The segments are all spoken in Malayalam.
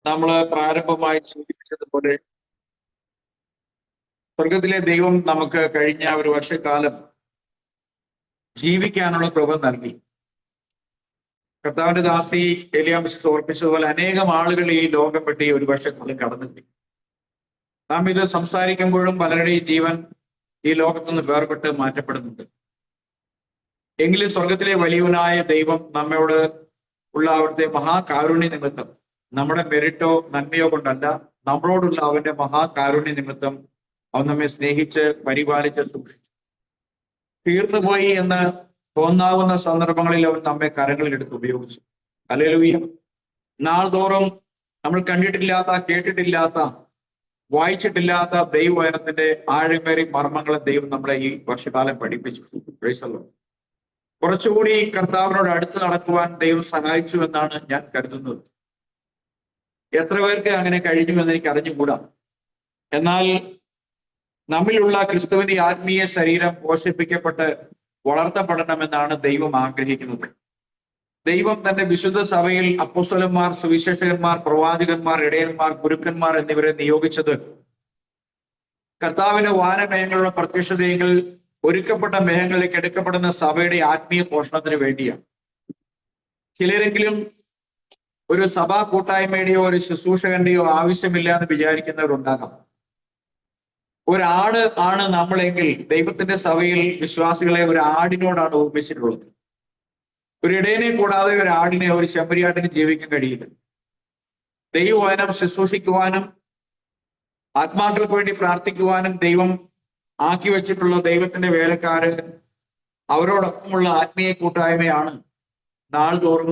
നമ്മൾ പ്രാരംഭമായി സൂചിപ്പിച്ചതുപോലെ സ്വർഗത്തിലെ ദൈവം നമുക്ക് കഴിഞ്ഞ ഒരു വർഷക്കാലം ജീവിക്കാനുള്ള കൃപ നൽകി. കർത്താവിന്റെ ദാസി എലിയാമിസ് ഓർപ്പിച്ചതുപോലെ അനേകം ആളുകൾ ഈ ലോകം വിട്ട് ഒരു വർഷക്കാലം കടന്നുപോയി. നാം ഇത് സംസാരിക്കുമ്പോഴും പലരുടെയും ജീവൻ ഈ ലോകത്തുനിന്ന് വേർപെട്ട് മാറ്റപ്പെടുന്നുണ്ട്. എങ്കിലും സ്വർഗത്തിലെ വലിയവനായ ദൈവം നമ്മോട് ഉള്ള അവിടുത്തെ മഹാകാരുണ്യ നിമിത്തം, നമ്മുടെ മെറിറ്റോ നന്മയോ കൊണ്ടല്ല, നമ്മളോടുള്ള അവന്റെ മഹാകാരുണ്യ നിമിത്തം അവൻ നമ്മെ സ്നേഹിച്ച് പരിപാലിച്ച് സൂക്ഷിച്ചു. തീർന്നുപോയി എന്ന് തോന്നാവുന്ന സന്ദർഭങ്ങളിൽ അവൻ നമ്മെ കരങ്ങളിലെടുത്ത് ഉപയോഗിച്ചു. ഹല്ലേലൂയ. നാൾതോറും നമ്മൾ കണ്ടിട്ടില്ലാത്ത, കേട്ടിട്ടില്ലാത്ത, വായിച്ചിട്ടില്ലാത്ത ദൈവവചനത്തിന്റെ ആഴമേറിയ മർമ്മങ്ങളെ ദൈവം നമ്മളെ ഈ വർഷകാലം പഠിപ്പിച്ചു. Price the Lord. കുറച്ചുകൂടി കർത്താവിനോട് അടുത്ത് നടക്കുവാൻ ദൈവം സഹായിച്ചു എന്നാണ് ഞാൻ കരുതുന്നത്. എത്ര പേർക്ക് അങ്ങനെ കഴിഞ്ഞു എന്ന് എനിക്ക് അറിഞ്ഞുകൂടാ. എന്നാൽ നമ്മിലുള്ള ക്രിസ്തുവിന്റെ ആത്മീയ ശരീരം പോഷിപ്പിക്കപ്പെട്ട് വളർത്തപ്പെടണമെന്നാണ് ദൈവം ആഗ്രഹിക്കുന്നത്. ദൈവം തന്റെ വിശുദ്ധ സഭയിൽ അപ്പോസ്തലന്മാർ, സുവിശേഷകന്മാർ, പ്രവാചകന്മാർ, ഇടയന്മാർ, ഗുരുക്കന്മാർ എന്നിവരെ നിയോഗിച്ചത് കർത്താവിന്റെ വാനമേഘങ്ങളുടെ പ്രത്യക്ഷതയെങ്കിൽ ഒരുക്കപ്പെട്ട മേഘങ്ങളിലേക്ക് എടുക്കപ്പെടുന്ന സഭയുടെ ആത്മീയ പോഷണത്തിന് വേണ്ടിയാണ്. ചിലരെങ്കിലും ഒരു സഭാ കൂട്ടായ്മയുടെയോ ഒരു ശുശ്രൂഷകന്റെയോ ആവശ്യമില്ല എന്ന് വിചാരിക്കുന്നവരുണ്ടാകാം. ഒരാട് ആണ് നമ്മളെങ്കിൽ ദൈവത്തിന്റെ സഭയിൽ വിശ്വാസികളെ ഒരു ആടിനോടാണ് ഓർമ്മിച്ചിട്ടുള്ളത്. ഒരു ഇടയനെ കൂടാതെ ഒരു ആടിനെ, ഒരു ചെമ്മരിയാട്ടിന് ജീവിക്കാൻ കഴിയില്ല. ദൈവവചനം ശുശ്രൂഷിക്കുവാനും ആത്മാക്കൾക്ക് വേണ്ടി പ്രാർത്ഥിക്കുവാനും ദൈവം ആക്കി വെച്ചിട്ടുള്ള ദൈവത്തിന്റെ വേലക്കാര്, അവരോടൊപ്പമുള്ള ആത്മീയ കൂട്ടായ്മയാണ് നാൾതോറും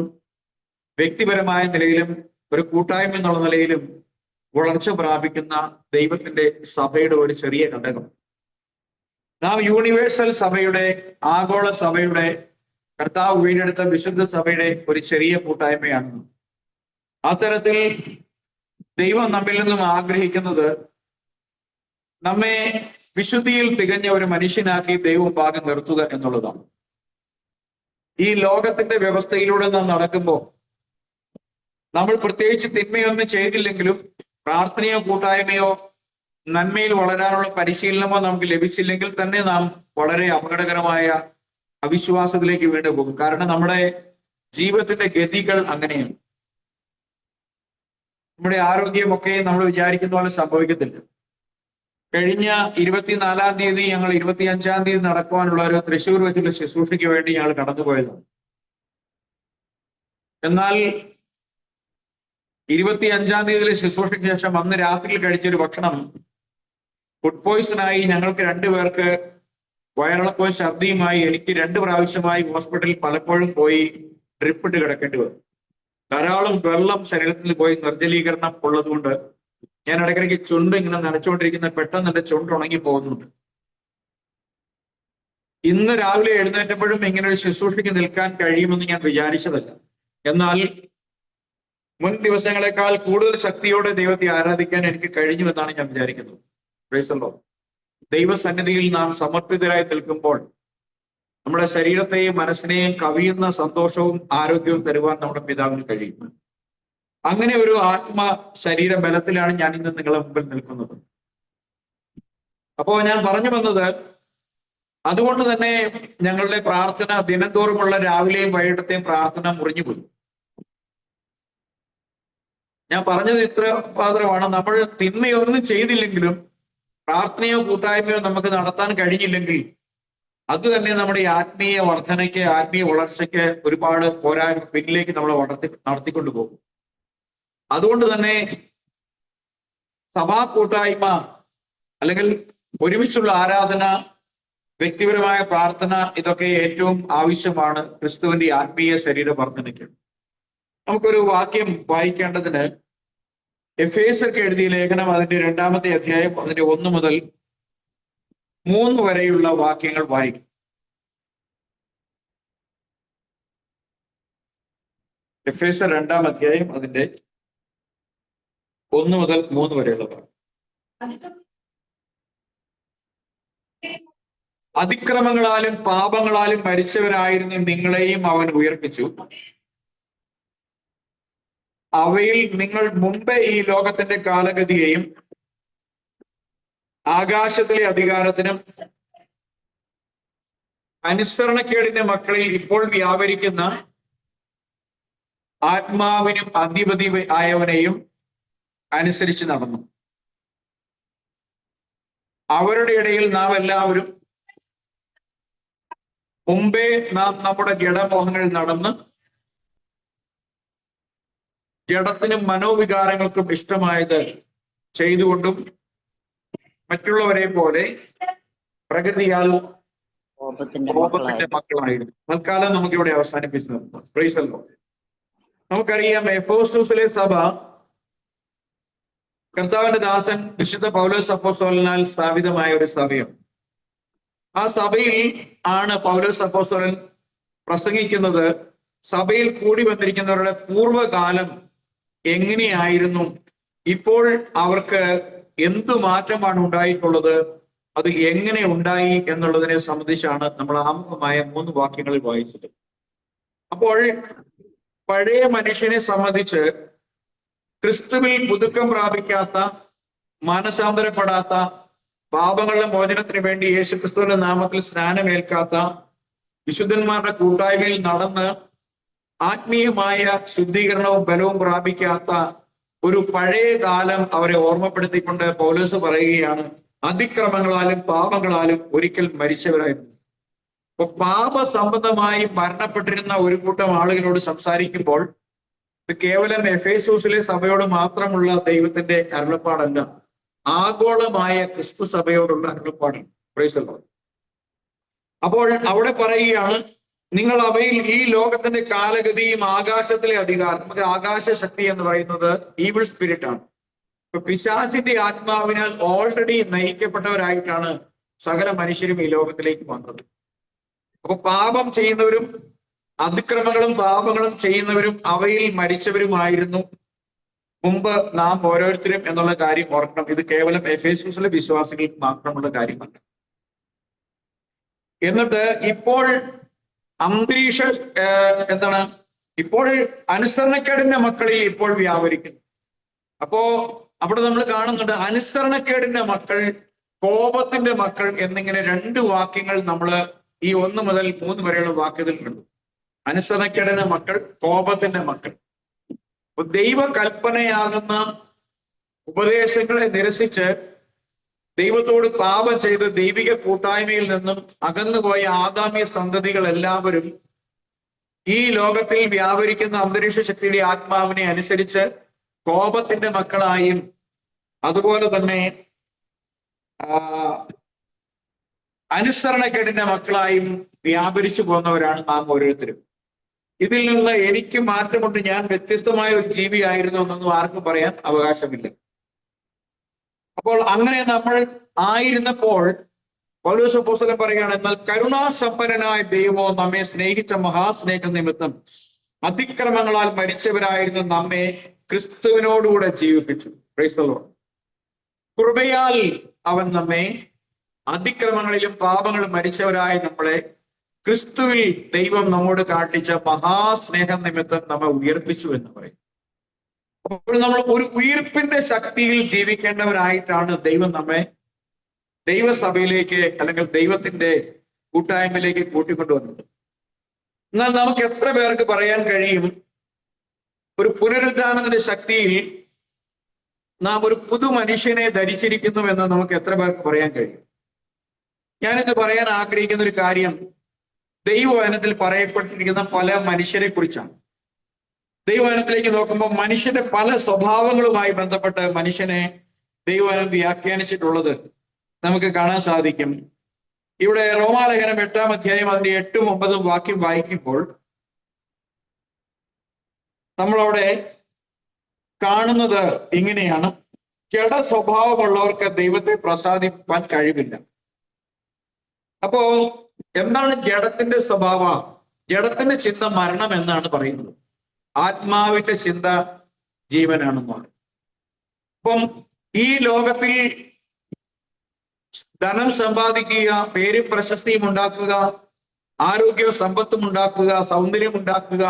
വ്യക്തിപരമായ നിലയിലും ഒരു കൂട്ടായ്മ എന്നുള്ള നിലയിലും വളർച്ച പ്രാപിക്കുന്ന ദൈവത്തിന്റെ സഭയുടെ ഒരു ചെറിയ ഘടകം. നാം യൂണിവേഴ്സൽ സഭയുടെ, ആഗോള സഭയുടെ, കർത്താവ് വീണ്ടെടുത്ത വിശുദ്ധ സഭയുടെ ഒരു ചെറിയ കൂട്ടായ്മയാണ്. അത്തരത്തിൽ ദൈവം നമ്മിൽ നിന്നും ആഗ്രഹിക്കുന്നത് നമ്മെ വിശുദ്ധിയിൽ തികഞ്ഞ ഒരു മനുഷ്യനാക്കി ദൈവം ഭാഗം നിർത്തുക എന്നുള്ളതാണ്. ഈ ലോകത്തിന്റെ വ്യവസ്ഥയിലൂടെ നാം നടക്കുമ്പോൾ നമ്മൾ പ്രത്യേകിച്ച് തിന്മയൊന്നും ചെയ്തില്ലെങ്കിലും പ്രാർത്ഥനയോ കൂട്ടായ്മയോ നന്മയിൽ വളരാനുള്ള പരിശീലനമോ നമുക്ക് ലഭിച്ചില്ലെങ്കിൽ തന്നെ നാം വളരെ അപകടകരമായ അവിശ്വാസത്തിലേക്ക് വീണ്ടും പോകും. കാരണം നമ്മുടെ ജീവിതത്തിന്റെ ഗതികൾ അങ്ങനെയാണ്. നമ്മുടെ ആരോഗ്യമൊക്കെ നമ്മൾ വിചാരിക്കുന്ന പോലെ സംഭവിക്കത്തില്ല. കഴിഞ്ഞ 24-ാം തീയതി ഞങ്ങൾ 25-ാം തീയതി നടക്കുവാനുള്ള ഒരു തൃശ്ശൂർ വെച്ചുള്ള ശുശ്രൂഷയ്ക്ക് വേണ്ടി ഞങ്ങൾ കടന്നുപോയതാണ്. എന്നാൽ 25-ാം തീയതിയിലെ ശുശ്രൂഷയ്ക്ക് ശേഷം അന്ന് രാത്രിയിൽ കഴിച്ചൊരു ഭക്ഷണം ഫുഡ് പോയിസണായി ഞങ്ങൾക്ക് 2 പേർക്ക് വയറിളക്കവും ഛർദിയുമായി. എനിക്ക് 2 പ്രാവശ്യമായി ഹോസ്പിറ്റലിൽ പലപ്പോഴും പോയി ഡ്രിപ്പിട്ട് കിടക്കേണ്ടി വന്നു. ധാരാളം വെള്ളം ശരീരത്തിൽ പോയി നിർജ്ജലീകരണം ഉള്ളതുകൊണ്ട് ഞാൻ ഇടയ്ക്കിടയ്ക്ക് ചുണ്ട് ഇങ്ങനെ നനച്ചുകൊണ്ടിരിക്കുന്ന പെട്ടെന്ന് എന്റെ ചുണ്ട് ഉണങ്ങി പോകുന്നുണ്ട്. ഇന്ന് രാവിലെ എഴുന്നേറ്റപ്പോഴും ഇങ്ങനെ ഒരു ശുശ്രൂഷയ്ക്ക് നിൽക്കാൻ കഴിയുമെന്ന് ഞാൻ വിചാരിച്ചതല്ല. എന്നാൽ മുൻ ദിവസങ്ങളെക്കാൾ കൂടുതൽ ശക്തിയോടെ ദൈവത്തെ ആരാധിക്കാൻ എനിക്ക് കഴിഞ്ഞു എന്നാണ് ഞാൻ വിചാരിക്കുന്നത്. Price the Lord. ദൈവസന്നിധിയിൽ നാം സമർപ്പിതരായി നിൽക്കുമ്പോൾ നമ്മുടെ ശരീരത്തെയും മനസ്സിനെയും കവിയുന്ന സന്തോഷവും ആരോഗ്യവും തരുവാൻ നമ്മുടെ പിതാവിന് കഴിയും. അങ്ങനെ ഒരു ആത്മ ശരീര ബലത്തിലാണ് ഞാൻ ഇന്ന് നിങ്ങളുടെ മുമ്പിൽ നിൽക്കുന്നത്. അപ്പോ ഞാൻ പറഞ്ഞു വന്നത്, അതുകൊണ്ട് തന്നെ ഞങ്ങളുടെ പ്രാർത്ഥന ദിനംതോറുമുള്ള രാവിലെയും വൈകിട്ടത്തെയും പ്രാർത്ഥന മുറിഞ്ഞുപോയി. ഞാൻ പറഞ്ഞത് ഇത്ര മാത്രമാണ്. നമ്മൾ തിന്മയൊന്നും ചെയ്തില്ലെങ്കിലും പ്രാർത്ഥനയോ കൂട്ടായ്മയോ നമുക്ക് നടത്താൻ കഴിഞ്ഞില്ലെങ്കിൽ അത് തന്നെ നമ്മുടെ ആത്മീയ വർധനയ്ക്ക്, ആത്മീയ വളർച്ചയ്ക്ക് ഒരുപാട് പോരായ്മ പിന്നിലേക്ക് നമ്മളെ നടത്തിക്കൊണ്ടു പോകും. അതുകൊണ്ട് തന്നെ സഭാ കൂട്ടായ്മ അല്ലെങ്കിൽ ഒരുമിച്ചുള്ള ആരാധന, വ്യക്തിപരമായ പ്രാർത്ഥന, ഇതൊക്കെ ഏറ്റവും ആവശ്യമാണ് ക്രിസ്തുവിന്റെ ആത്മീയ ശരീര വർധനയ്ക്ക്. നമുക്കൊരു വാക്യം വായിക്കേണ്ടതിന് എഫേസ്യർക്ക് എഴുതിയ ലേഖനം അതിന്റെ 2-ാമത്തെ അധ്യായം അതിന്റെ 1 മുതൽ 3 വരെയുള്ള വാക്യങ്ങൾ വായിക്കും. എഫേസ്യർ 2-ാം അധ്യായം അതിന്റെ 1 മുതൽ 3 വരെയുള്ള വാക്യം. അതിക്രമങ്ങളാലും പാപങ്ങളാലും മരിച്ചവരായിരുന്നു നിങ്ങളെയും അവൻ ഉയർപ്പിച്ചു. അവയിൽ നിങ്ങൾ മുമ്പേ ഈ ലോകത്തിന്റെ കാലഗതിയെയും ആകാശത്തിലെ അധികാരത്തിനും അനുസരണക്കേടിന്റെ മക്കളിൽ ഇപ്പോൾ വ്യാപരിക്കുന്ന ആത്മാവിനും അധിപതി ആയവനെയും അനുസരിച്ച് നടന്നു. അവരുടെ ഇടയിൽ നാം എല്ലാവരും മുമ്പേ നാം നമ്മുടെ ജഡമോഹങ്ങളിൽ നടന്ന് ജഡത്തിനും മനോവികാരങ്ങൾക്കും ഇഷ്ടമായത് ചെയ്തുകൊണ്ടും മറ്റുള്ളവരെ പോലെ പ്രകൃതിയാൽ കോപത്തിന്റെ മക്കളായിരുന്നു. തൽക്കാലം നമുക്കിവിടെ അവസാനിപ്പിച്ചു നിർത്താം. Price the Lord. നമുക്കറിയാം എഫെസോസിലെ സഭ കർത്താവിന്റെ ദാസൻ വിശുദ്ധ പൗലോസ് അപ്പോസ്തലനാൽ സ്ഥാപിതമായ ഒരു സഭയാണ്. ആ സഭയിൽ ആണ് പൗലോസ് അപ്പോസ്തലൻ പ്രസംഗിക്കുന്നത്. സഭയിൽ കൂടി വന്നിരിക്കുന്നവരുടെ പൂർവ്വകാലം എങ്ങനെയായിരുന്നു, ഇപ്പോൾ അവർക്ക് എന്തു മാറ്റമാണ് ഉണ്ടായിട്ടുള്ളത്, അത് എങ്ങനെ ഉണ്ടായി എന്നുള്ളതിനെ സംബന്ധിച്ചാണ് നമ്മൾ ആമുഖമായ 3 വാക്യങ്ങളിൽ വായിച്ചത്. അപ്പോൾ പഴയ മനുഷ്യനെ സംബന്ധിച്ച് ക്രിസ്തുവിൽ പുതുക്കം പ്രാപിക്കാത്ത, മാനസാന്തരപ്പെടാത്ത, പാപങ്ങളുടെ മോചനത്തിന് വേണ്ടി യേശുക്രിസ്തുവിന്റെ നാമത്തിൽ സ്നാനമേൽക്കാത്ത, വിശുദ്ധന്മാരുടെ കൂട്ടായ്മയിൽ നടന്ന് ആത്മീയമായ ശുദ്ധീകരണവും ബലവും പ്രാപിക്കാത്ത ഒരു പഴയ കാലം അവരെ ഓർമ്മപ്പെടുത്തിക്കൊണ്ട് പൗലോസ് പറയുകയാണ്, അതിക്രമങ്ങളാലും പാപങ്ങളാലും ഒരിക്കൽ മരിച്ചവരായിരുന്നു. അപ്പൊ പാപസംബന്ധമായി മരണപ്പെട്ടിരുന്ന ഒരു കൂട്ടം ആളുകളോട് സംസാരിക്കുമ്പോൾ ഇത് കേവലം എഫേസോസിലെ സഭയോട് മാത്രമുള്ള ദൈവത്തിന്റെ അരുളപ്പാടല്ല, ആഗോളമായ ക്രിസ്തു സഭയോടുള്ള അരുളപ്പാടാണ്. Praise the Lord. അപ്പോൾ അവിടെ പറയുകയാണ്, നിങ്ങൾ അവയിൽ ഈ ലോകത്തിന്റെ കാലഗതിയും ആകാശത്തിലെ അധികാരം, നമുക്ക് ആകാശ ശക്തി എന്ന് പറയുന്നത് ഈവിൾ സ്പിരിറ്റ് ആണ്. ഇപ്പൊ പിശാചിന്റെ ആത്മാവിനാൽ ഓൾറെഡി നയിക്കപ്പെട്ടവരായിട്ടാണ് സകല മനുഷ്യരും ഈ ലോകത്തിലേക്ക് വന്നത്. അപ്പൊ പാപം ചെയ്യുന്നവരും അതിക്രമങ്ങളും പാപങ്ങളും ചെയ്യുന്നവരും അവയിൽ മരിച്ചവരുമായിരുന്നു മുമ്പ് നാം ഓരോരുത്തരും എന്നുള്ള കാര്യം ഓർക്കണം. ഇത് കേവലം എഫേസോസിലെ വിശ്വാസികൾക്ക് മാത്രമുള്ള കാര്യമല്ല. എന്നിട്ട് ഇപ്പോൾ അന്തരീക്ഷ ഇപ്പോൾ അനുസരണക്കേടിന്റെ മക്കളിൽ ഇപ്പോൾ വ്യാപരിക്കുന്നു. അപ്പോ അവിടെ നമ്മൾ കാണുന്നുണ്ട്, അനുസരണക്കേടിന്റെ മക്കൾ, കോപത്തിന്റെ മക്കൾ എന്നിങ്ങനെ 2 വാക്യങ്ങൾ നമ്മൾ ഈ 1 മുതൽ 3 വരെയുള്ള വാക്യത്തിൽ കണ്ടു. അനുസരണക്കേടിന്റെ മക്കൾ, കോപത്തിന്റെ മക്കൾ. ദൈവ കൽപ്പനയാകുന്ന ഉപദേശങ്ങളെ നിരസിച്ച് ദൈവത്തോട് പാപം ചെയ്ത് ദൈവിക കൂട്ടായ്മയിൽ നിന്നും അകന്നുപോയ ആദാമ്യ സന്തതികൾ എല്ലാവരും ഈ ലോകത്തിൽ വ്യാപരിക്കുന്ന അന്തരീക്ഷ ശക്തിയുടെ ആത്മാവിനെ അനുസരിച്ച് കോപത്തിന്റെ മക്കളായും അതുപോലെ തന്നെ അനുസരണക്കേടിന്റെ മക്കളായും വ്യാപരിച്ചു പോന്നവരാണ് നാം ഓരോരുത്തരും. ഇതിൽ നിന്ന് എനിക്ക് മാറ്റമുണ്ട്, ഞാൻ വ്യത്യസ്തമായ ഒരു ജീവിയായിരുന്നു എന്നൊന്നും ആർക്കും പറയാൻ അവകാശമില്ല. അപ്പോൾ അങ്ങനെ നമ്മൾ ആയിരുന്നപ്പോൾ പൗലോസ് അപ്പോസ്തലൻ പറയുകയാണ്, എന്നാൽ കരുണാസമ്പന്നനായ ദൈവമോ നമ്മെ സ്നേഹിച്ച മഹാസ്നേഹ നിമിത്തം അതിക്രമങ്ങളാൽ മരിച്ചവരായിരുന്ന നമ്മെ ക്രിസ്തുവിനോടുകൂടെ ജീവിപ്പിച്ചു. Price the Lord. കൃപയാൽ അവൻ നമ്മെ അതിക്രമങ്ങളിലും പാപങ്ങളും മരിച്ചവരായ നമ്മളെ ക്രിസ്തുവിൽ ദൈവം നമ്മോട് കാട്ടിച്ച മഹാസ്നേഹം നിമിത്തം നമ്മെ ഉയർപ്പിച്ചു എന്ന് പറയും. അപ്പോൾ നമ്മൾ ഒരു ഉയർപ്പിന്റെ ശക്തിയിൽ ജീവിക്കേണ്ടവരായിട്ടാണ് ദൈവം നമ്മെ ദൈവസഭയിലേക്ക് അല്ലെങ്കിൽ ദൈവത്തിന്റെ കൂട്ടായ്മയിലേക്ക് കൂട്ടിക്കൊണ്ടുവന്നത്. എന്നാൽ നമുക്ക് എത്ര പേർക്ക് പറയാൻ കഴിയും, ഒരു പുനരുദ്ധാനത്തിന്റെ ശക്തിയിൽ നാം ഒരു പുതു മനുഷ്യനെ ധരിച്ചിരിക്കുന്നു എന്ന് നമുക്ക് എത്ര പേർക്ക് പറയാൻ കഴിയും? ഞാനിത് പറയാൻ ആഗ്രഹിക്കുന്ന ഒരു കാര്യം ദൈവവചനത്തിൽ പറയപ്പെട്ടിരിക്കുന്ന പല മനുഷ്യരെ കുറിച്ചാണ്. ദൈവവചനത്തിലേക്ക് നോക്കുമ്പോൾ മനുഷ്യന്റെ പല സ്വഭാവങ്ങളുമായി ബന്ധപ്പെട്ട് മനുഷ്യനെ ദൈവവചനം വ്യാഖ്യാനിച്ചിട്ടുള്ളത് നമുക്ക് കാണാൻ സാധിക്കും. ഇവിടെ റോമാലേഖനം 8-ാം അധ്യായം അതിന്റെ 8ഉം 9ഉം വാക്യം വായിക്കുമ്പോൾ നമ്മളവിടെ കാണുന്നത് ഇങ്ങനെയാണ്: ജഡ സ്വഭാവമുള്ളവർക്ക് ദൈവത്തെ പ്രസാദിപ്പാൻ കഴിവില്ല. അപ്പോ എന്താണ് ജഡത്തിന്റെ സ്വഭാവം? ജഡത്തിന്റെ ചിന്ത മരണം എന്നാണ് പറയുന്നത്. ആത്മാവിന്റെ ചിന്ത ജീവനാണെന്നാണ്. അപ്പം ഈ ലോകത്തിൽ ധനം സമ്പാദിക്കുക, പേരും പ്രശസ്തിയും ഉണ്ടാക്കുക, ആരോഗ്യവും സമ്പത്തും ഉണ്ടാക്കുക, സൗന്ദര്യം ഉണ്ടാക്കുക,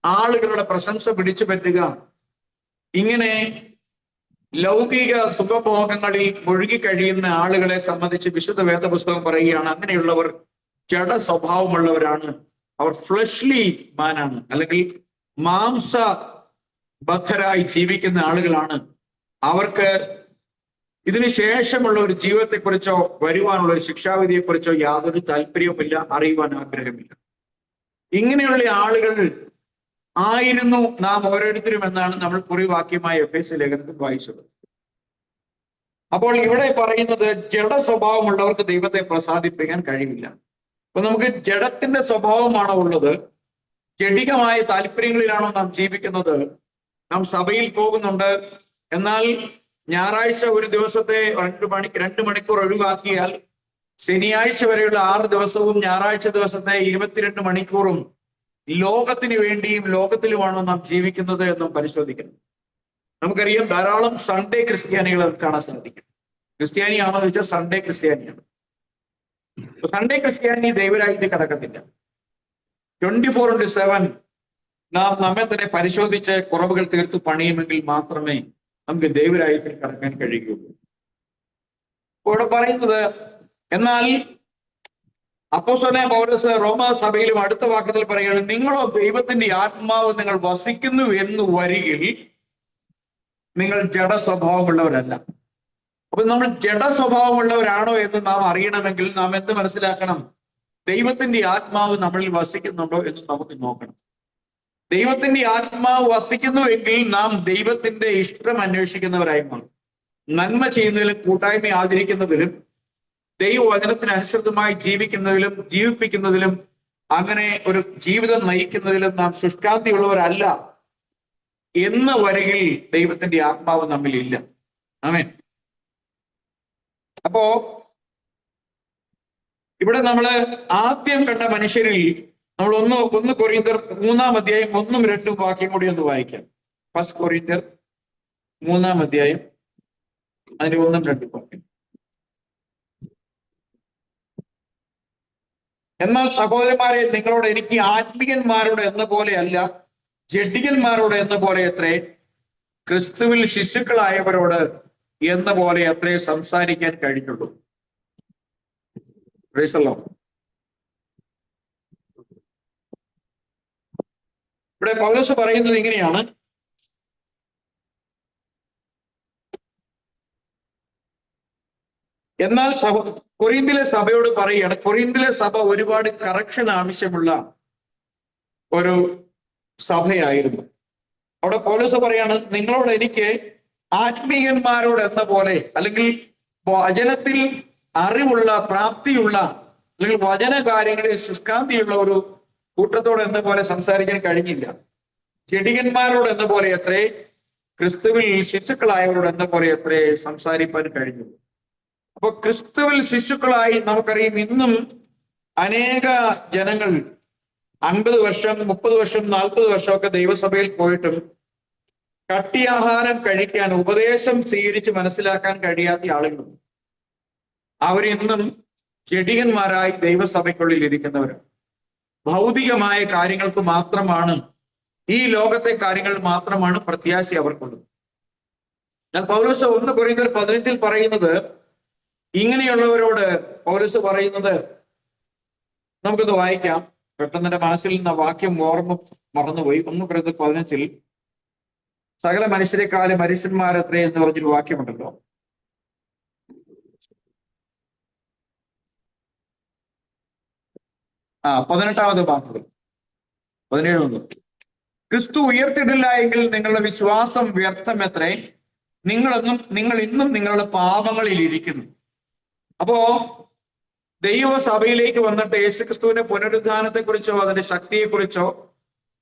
ആളുകളുടെ പ്രശംസ പിടിച്ചു പറ്റുക, ഇങ്ങനെ ലൗകിക സുഖഭോഗങ്ങളിൽ മുഴുകി കഴിയുന്ന ആളുകളെ സംബന്ധിച്ച് വിശുദ്ധ വേദപുസ്തകം പറയുകയാണ്, അങ്ങനെയുള്ളവർ ജഡ സ്വഭാവമുള്ളവരാണ്. അവർ ഫ്ലഷ്ലി മാനാണ്, അല്ലെങ്കിൽ മാംസ ബദ്ധരായി ജീവിക്കുന്ന ആളുകളാണ്. അവർക്ക് ഇതിനു ശേഷമുള്ള ഒരു ജീവിതത്തെക്കുറിച്ചോ വരുവാനുള്ള ഒരു ശിക്ഷാവിധിയെക്കുറിച്ചോ യാതൊരു താല്പര്യവുമില്ല, അറിയുവാൻ ആഗ്രഹമില്ല. ഇങ്ങനെയുള്ള ആളുകൾ ആയിരുന്നു നാം ഓരോരുത്തരും എന്നാണ് നമ്മൾ കുറിവാക്യമായ എഫേസ്യ ലേഖനത്തിൽ വായിച്ചത്. അപ്പോൾ ഇവിടെ പറയുന്നത് ജഡ സ്വഭാവമുള്ളവർക്ക് ദൈവത്തെ പ്രസാദിപ്പിക്കാൻ കഴിയില്ല. അപ്പൊ നമുക്ക് ജഡത്തിന്റെ സ്വഭാവമാണോ ഉള്ളത്? ജഡികമായ താല്പര്യങ്ങളിലാണോ നാം ജീവിക്കുന്നത്? നാം സഭയിൽ പോകുന്നുണ്ട്, എന്നാൽ ഞായറാഴ്ച ഒരു ദിവസത്തെ 2 മണിക്കൂർ ഒഴിവാക്കിയാൽ ശനിയാഴ്ച വരെയുള്ള 6 ദിവസവും ഞായറാഴ്ച ദിവസത്തെ 22 മണിക്കൂറും ലോകത്തിന് വേണ്ടിയും ലോകത്തിലുമാണോ നാം ജീവിക്കുന്നത് എന്നും പരിശോധിക്കണം. നമുക്കറിയാം, ധാരാളം സൺഡേ ക്രിസ്ത്യാനികളെ കാണാൻ സാധിക്കും. ക്രിസ്ത്യാനിയാണോ എന്ന് വെച്ചാൽ സൺഡേ ക്രിസ്ത്യാനിയാണ്. സൺഡേ ക്രിസ്ത്യാനി ദൈവരാജ്യത്തിൽ കിടക്കത്തില്ല. 24/7 നാം നമ്മെ തന്നെ പരിശോധിച്ച് കുറവുകൾ തീർത്ത് പണിയുമെങ്കിൽ മാത്രമേ നമുക്ക് ദൈവരാജ്യത്തിൽ കടക്കാൻ കഴിയുകയുള്ളൂ. ഇവിടെ പറയുന്നത്, എന്നാൽ അപ്പോസ്തലനായ പൗലോസ് റോമാ സഭയിലും അടുത്ത വാക്യത്തിൽ പറയുകയാണ്, നിങ്ങളോ ദൈവത്തിന്റെ ആത്മാവ് നിങ്ങൾ വസിക്കുന്നു എന്ന് വരികിൽ നിങ്ങൾ ജഡ സ്വഭാവമുള്ളവരല്ല. അപ്പൊ നമ്മൾ ജഡ സ്വഭാവമുള്ളവരാണോ എന്ന് നാം അറിയണമെങ്കിൽ നാം എന്ത് മനസ്സിലാക്കണം? ദൈവത്തിന്റെ ആത്മാവ് നമ്മളിൽ വസിക്കുന്നുണ്ടോ എന്ന് നമുക്ക് നോക്കണം. ദൈവത്തിന്റെ ആത്മാവ് വസിക്കുന്നുവെങ്കിൽ നാം ദൈവത്തിന്റെ ഇഷ്ടം അന്വേഷിക്കുന്നവരായി മാറും. നന്മ ചെയ്യുന്നതിലും കൂട്ടായ്മ ആചരിക്കുന്നതിലും ദൈവവചനത്തിനനുസൃതമായി ജീവിപ്പിക്കുന്നതിലും അങ്ങനെ ഒരു ജീവിതം നയിക്കുന്നതിലും നാം ശുഷ്കാന്തിയുള്ളവരല്ല എന്ന് വരികിൽ ദൈവത്തിന്റെ ആത്മാവ് നമ്മിൽ ഇല്ല. ആമേൻ. അപ്പോ ഇവിടെ നമ്മള് ആദ്യം കണ്ട മനുഷ്യരിൽ നമ്മൾ ഒന്ന് കൊരിന്ത്യർ 3-ാം അധ്യായം 1-2 വാക്യം കൂടി ഒന്ന് വായിക്കാം. 1 കൊരിന്ത്യർ 3-ാം അധ്യായം അതിന്റെ 1-2 വാക്യം. എന്നാൽ സഹോദരന്മാരെ, നിങ്ങളോട് എനിക്ക് ആത്മീയന്മാരോട് എന്ന പോലെ അല്ല, ജഡികന്മാരോട് എന്ന പോലെ അത്രേ, ക്രിസ്തുവിൽ ശിശുക്കളായവരോട് എന്ന പോലെ അത്രേ സംസാരിക്കാൻ കഴിഞ്ഞുള്ളൂ. Praise the Lord. ഇവിടെ പൗലോസ് പറയുന്നത് ഇങ്ങനെയാണ്, എന്നാൽ കൊരിന്തിലെ സഭയോട് പറയുകയാണ്. കൊരിന്തിലെ സഭ ഒരുപാട് കറക്ഷൻ ആവശ്യമുള്ള ഒരു സഭയായിരുന്നു. അവിടെ പൗലോസ് പറയാണ്, നിങ്ങളോട് എനിക്ക് ആത്മീയന്മാരോട് എന്ന പോലെ, അല്ലെങ്കിൽ വചനത്തിൽ അറിവുള്ള പ്രാപ്തിയുള്ള, അല്ലെങ്കിൽ വചന കാര്യങ്ങളിൽ ശുഷ്കാന്തിയുള്ള ഒരു കൂട്ടത്തോട് എന്ന പോലെ സംസാരിക്കാൻ കഴിഞ്ഞില്ല. ജഡികന്മാരോട് എന്ന പോലെ അത്രേ, ക്രിസ്തുവിൽ ശിശുക്കളായവരോട് എന്ന പോലെ അത്രേ സംസാരിപ്പാൻ കഴിഞ്ഞു. അപ്പൊ ക്രിസ്തുവിൽ ശിശുക്കളായി നമുക്കറിയാം, ഇന്നും അനേക ജനങ്ങൾ 50 വർഷം 30 വർഷം 40 വർഷമൊക്കെ ദൈവസഭയിൽ പോയിട്ടും കട്ടിയാഹാരം കഴിക്കാൻ, ഉപദേശം സ്വീകരിച്ച് മനസ്സിലാക്കാൻ കഴിയാത്ത ആളുകളുണ്ട്. അവരിന്നും ജഡികന്മാരായി ദൈവസഭയ്ക്കുള്ളിൽ ഇരിക്കുന്നവരാണ്. ഭൗതികമായ കാര്യങ്ങൾക്ക് മാത്രമാണ്, ഈ ലോകത്തെ കാര്യങ്ങൾ മാത്രമാണ് പ്രത്യാശ അവർക്കുള്ളത്. എന്നാൽ പൗലോസ് 1 കൊരിന്ത്യർ 15 പറയുന്നത്, ഇങ്ങനെയുള്ളവരോട് പൗലോസ് പറയുന്നത് നമുക്കൊന്ന് വായിക്കാം. പെട്ടെന്ന് എന്റെ മനസ്സിൽ നിന്ന് വാക്യം ഓർമ്മ മറന്നുപോയി. 1 കൊരിന്ത്യർ 15 സകല മനുഷ്യരെക്കാളും മനുഷ്യന്മാരത്രേ എന്ന് പറഞ്ഞൊരു വാക്യമുണ്ടല്ലോ. ആ 18-ാമത് വാക്യം 17. ക്രിസ്തു ഉയർത്തിയിട്ടില്ല എങ്കിൽ നിങ്ങളുടെ വിശ്വാസം വ്യർത്ഥമെത്രേ, നിങ്ങൾ ഇന്നും നിങ്ങളുടെ പാപങ്ങളിൽ ഇരിക്കുന്നു. അപ്പോ ദൈവസഭയിലേക്ക് വന്നിട്ട് യേശുക്രിസ്തുവിന്റെ പുനരുദ്ധാനത്തെക്കുറിച്ചോ അതിന്റെ ശക്തിയെക്കുറിച്ചോ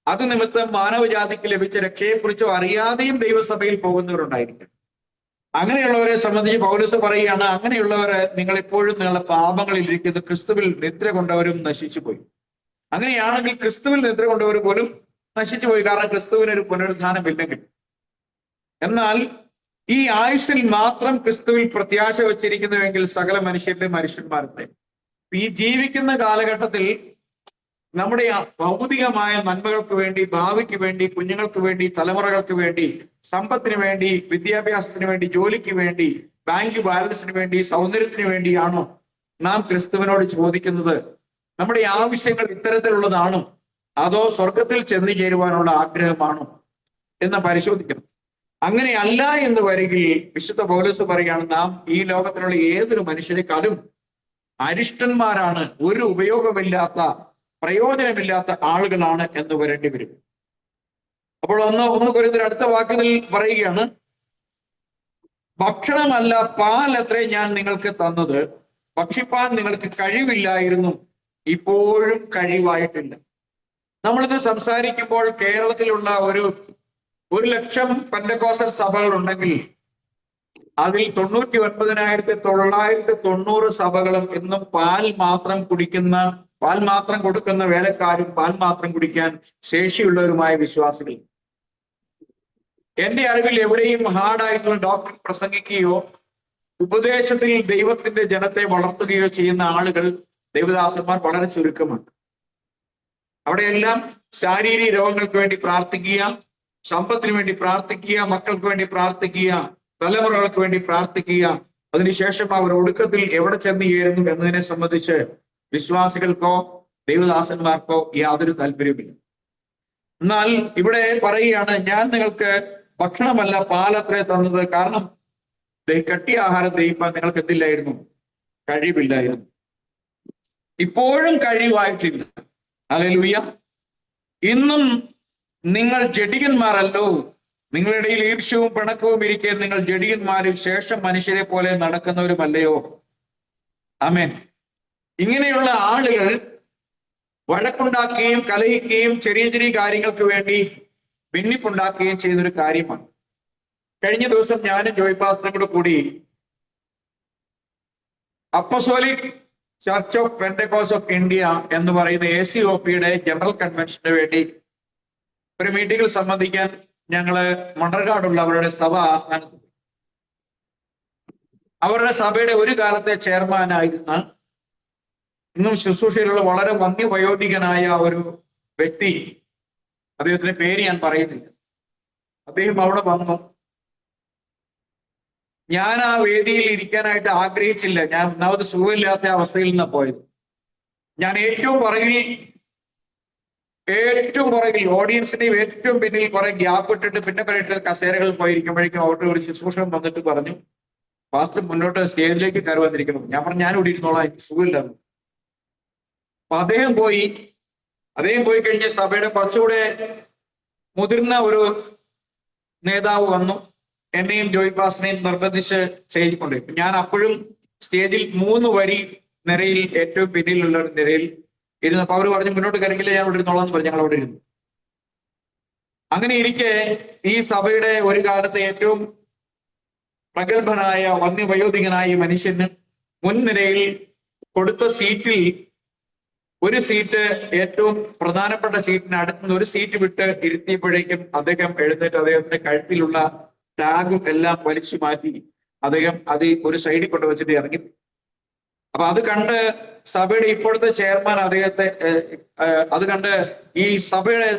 അത് നിമിത്തം മാനവജാതിക്ക് ലഭിച്ച രക്ഷയെക്കുറിച്ചോ അറിയാതെയും ദൈവസഭയിൽ പോകുന്നവരുണ്ടായിരിക്കും. അങ്ങനെയുള്ളവരെ സംബന്ധിച്ച് പൗലോസ് പറയുകയാണ്, അങ്ങനെയുള്ളവരെ നിങ്ങൾ എപ്പോഴും നിങ്ങളുടെ പാപങ്ങളിൽ ഇരിക്കുന്നത്, ക്രിസ്തുവിൽ നിദ്ര കൊണ്ടവരും നശിച്ചുപോയി. അങ്ങനെയാണെങ്കിൽ ക്രിസ്തുവിൽ നിദ്ര കൊണ്ടവർ പോലും നശിച്ചുപോയി, കാരണം ക്രിസ്തുവിനൊരു പുനരുദ്ധാനമില്ലെങ്കിൽ. എന്നാൽ ഈ ആയുസ്സിൽ മാത്രം ക്രിസ്തുവിൽ പ്രത്യാശ വച്ചിരിക്കുന്നുവെങ്കിൽ സകല മനുഷ്യരുടെ മനുഷ്യന്മാരുടെ ഈ ജീവിക്കുന്ന കാലഘട്ടത്തിൽ നമ്മുടെ ആ ഭൗതികമായ നന്മകൾക്ക് വേണ്ടി, ഭാവിക്ക് വേണ്ടി, കുഞ്ഞുങ്ങൾക്ക് വേണ്ടി, തലമുറകൾക്ക് വേണ്ടി, സമ്പത്തിന് വേണ്ടി, വിദ്യാഭ്യാസത്തിന് വേണ്ടി, ജോലിക്ക് വേണ്ടി, ബാങ്ക് ബാലൻസിന് വേണ്ടി, സൗന്ദര്യത്തിന് വേണ്ടിയാണോ നാം ക്രിസ്തുവിനോട് ചോദിക്കുന്നത്? നമ്മുടെ ആവശ്യങ്ങൾ ഇത്തരത്തിലുള്ളതാണോ, അതോ സ്വർഗത്തിൽ ചെന്ന് ചേരുവാനുള്ള ആഗ്രഹമാണോ എന്ന് പരിശോധിക്കണം. അങ്ങനെ അല്ല എന്ന് വരികിൽ വിശുദ്ധ പൗലോസ് പറയുകയാണ്, നാം ഈ ലോകത്തിലുള്ള ഏതൊരു മനുഷ്യരെക്കാളും അരിഷ്ടന്മാരാണ്, ഒരു ഉപയോഗമില്ലാത്ത, പ്രയോജനമില്ലാത്ത ആളുകളാണ് എന്ന് വരേണ്ടി വരും. അപ്പോൾ ഒന്ന് കൊരിന്ത്യർ അടുത്ത വാക്കുകളിൽ പറയുകയാണ്, ഭക്ഷണമല്ല പാലത്രേ ഞാൻ നിങ്ങൾക്ക് തന്നത്, ഭക്ഷിപ്പാൻ നിങ്ങൾക്ക് കഴിവില്ലായിരുന്നു, ഇപ്പോഴും കഴിവായിട്ടില്ല. നമ്മളിത് സംസാരിക്കുമ്പോൾ കേരളത്തിലുള്ള 1,00,000 പെന്തക്കോസ്റ്റൽ സഭകൾ ഉണ്ടെങ്കിൽ അതിൽ 99,990 സഭകളും ഇന്നും പാൽ മാത്രം കൊടുക്കുന്ന വേലക്കാരും പാൽ മാത്രം കുടിക്കാൻ ശേഷിയുള്ളവരുമായ വിശ്വാസികൾ. എന്റെ അറിവിൽ എവിടെയും ഹാർഡായിട്ടുള്ള ഡോക്ടർ പ്രസംഗിക്കുകയോ ഉപദേശത്തിൽ ദൈവത്തിന്റെ ജനത്തെ വളർത്തുകയോ ചെയ്യുന്ന ആളുകൾ, ദൈവദാസന്മാർ വളരെ ചുരുക്കമാണ്. അവിടെയെല്ലാം ശാരീരിക രോഗങ്ങൾക്ക് വേണ്ടി പ്രാർത്ഥിക്കുക, സമ്പത്തിന് വേണ്ടി പ്രാർത്ഥിക്കുക, മക്കൾക്ക് വേണ്ടി പ്രാർത്ഥിക്കുക, തലമുറകൾക്ക് വേണ്ടി പ്രാർത്ഥിക്കുക. അതിനുശേഷം അവർ ഒടുക്കത്തിൽ എവിടെ ചെന്ന് ചേരുന്നു എന്നതിനെ സംബന്ധിച്ച് വിശ്വാസികൾക്കോ ദൈവദാസന്മാർക്കോ യാതൊരു താല്പര്യമില്ല. എന്നാൽ ഇവിടെ പറയുകയാണ്, ഞാൻ നിങ്ങൾക്ക് ഭക്ഷണമല്ല പാലത്രേ തന്നത്, കാരണം കട്ടിയ ആഹാരം ദഹിപ്പാൻ നിങ്ങൾക്ക് എന്തില്ലായിരുന്നു? കഴിവില്ലായിരുന്നു. ഇപ്പോഴും കഴിവായിട്ടില്ല. ഹല്ലേലൂയ. ഇന്നും നിങ്ങൾ ജഡികന്മാരല്ലോ, നിങ്ങളുടെ ഇടയിൽ ഈർഷ്യവും പിണക്കവും ഇരിക്കെ നിങ്ങൾ ജഡികന്മാരും ശേഷം മനുഷ്യരെ പോലെ നടക്കുന്നവരുമല്ലയോ? ആമേൻ. ഇങ്ങനെയുള്ള ആളുകൾ വഴക്കുണ്ടാക്കുകയും കലഹിക്കുകയും ചെറിയ ചെറിയ കാര്യങ്ങൾക്ക് വേണ്ടി ഭിന്നിപ്പുണ്ടാക്കുകയും ചെയ്യുന്നൊരു കാര്യമാണ്. കഴിഞ്ഞ ദിവസം ഞാനും ജോയ് പാസ്റ്ററും കൂടി apostolic church of Pentecost of India എന്ന് പറയുന്ന ACOP-യുടെ ജനറൽ കൺവെൻഷന് വേണ്ടി ഒരു മീറ്റിംഗിൽ സംബന്ധിക്കാൻ ഞങ്ങള് മണ്ണർകാടുള്ള അവരുടെ സഭ ആസ്ഥാനത്ത്, അവരുടെ സഭയുടെ ഒരു കാലത്തെ ചെയർമാനായിരുന്ന, ഇന്നും ശുശ്രൂഷയിലുള്ള വളരെ വന്യവയോധികനായ ഒരു വ്യക്തി, അദ്ദേഹത്തിന്റെ പേര് ഞാൻ പറയുന്നില്ല, അദ്ദേഹം അവിടെ വന്നു. ഞാൻ ആ വേദിയിൽ ഇരിക്കാനായിട്ട് ആഗ്രഹിച്ചില്ല. ഞാൻ ഒന്നാമത് സുഖമില്ലാത്ത അവസ്ഥയിൽ നിന്നാണ് പോയത്. ഞാൻ ഏറ്റവും പുറകിൽ ഓഡിയൻസിന്റെയും ഏറ്റവും പിന്നിൽ കുറെ ഗ്യാപ്പ് ഇട്ടിട്ട് പിന്നെ പറയിട്ട് കസേരകളിൽ പോയിരിക്കുമ്പോഴേക്കും അവിടെ ഒരു ശുശ്രൂഷകൻ വന്നിട്ട് പറഞ്ഞു, പാസ്റ്റർ മുന്നോട്ട് സ്റ്റേജിലേക്ക് കയറുവന്നിരിക്കണം. ഞാൻ പറഞ്ഞു, ഞാൻ ഇവിടെ ഇരുന്നോളാം, എനിക്ക് സുഖമില്ലായിരുന്നു. അപ്പൊ അദ്ദേഹം പോയി കഴിഞ്ഞ് സഭയുടെ കുറച്ചുകൂടെ മുതിർന്ന ഒരു നേതാവ് വന്നു. എന്നെയും ജോയ് പാസ്റ്ററിനെയും നിർബന്ധിച്ച് സ്റ്റേജിൽ കൊണ്ടുപോയി. ഞാൻ അപ്പോഴും സ്റ്റേജിൽ 3 വരി നിരയിൽ ഏറ്റവും പിന്നിലുള്ള ഒരു നിരയിൽ ഇരുന്നപ്പോ അവർ പറഞ്ഞു, മുന്നോട്ട് കയറിക്കില്ല, ഞാൻ ഇവിടെ ഇരുന്നോളാം എന്ന് പറഞ്ഞു. ഞങ്ങൾ അവിടെ ഇരുന്നു. അങ്ങനെ ഇരിക്കെ ഈ സഭയുടെ ഒരു കാലത്തെ ഏറ്റവും പ്രഗത്ഭനായ വന്യവയോധികനായ ഈ മനുഷ്യന് മുൻനിരയിൽ കൊടുത്ത സീറ്റിൽ ഒരു സീറ്റ്, ഏറ്റവും പ്രധാനപ്പെട്ട സീറ്റിന് അടുത്തുനിന്ന് ഒരു സീറ്റ് വിട്ട് ഇരുത്തിയപ്പോഴേക്കും അദ്ദേഹം എഴുന്നേറ്റ് അദ്ദേഹത്തിന്റെ കഴുത്തിലുള്ള ടാഗും എല്ലാം വലിച്ചു മാറ്റി അദ്ദേഹം അത് ഒരു സൈഡിൽ കൊണ്ട് വെച്ചിട്ട് ഇറങ്ങി. അപ്പൊ അത് കണ്ട് സഭയുടെ ഇപ്പോഴത്തെ ചെയർമാൻ അത് കണ്ട് ഈ സഭയുടെ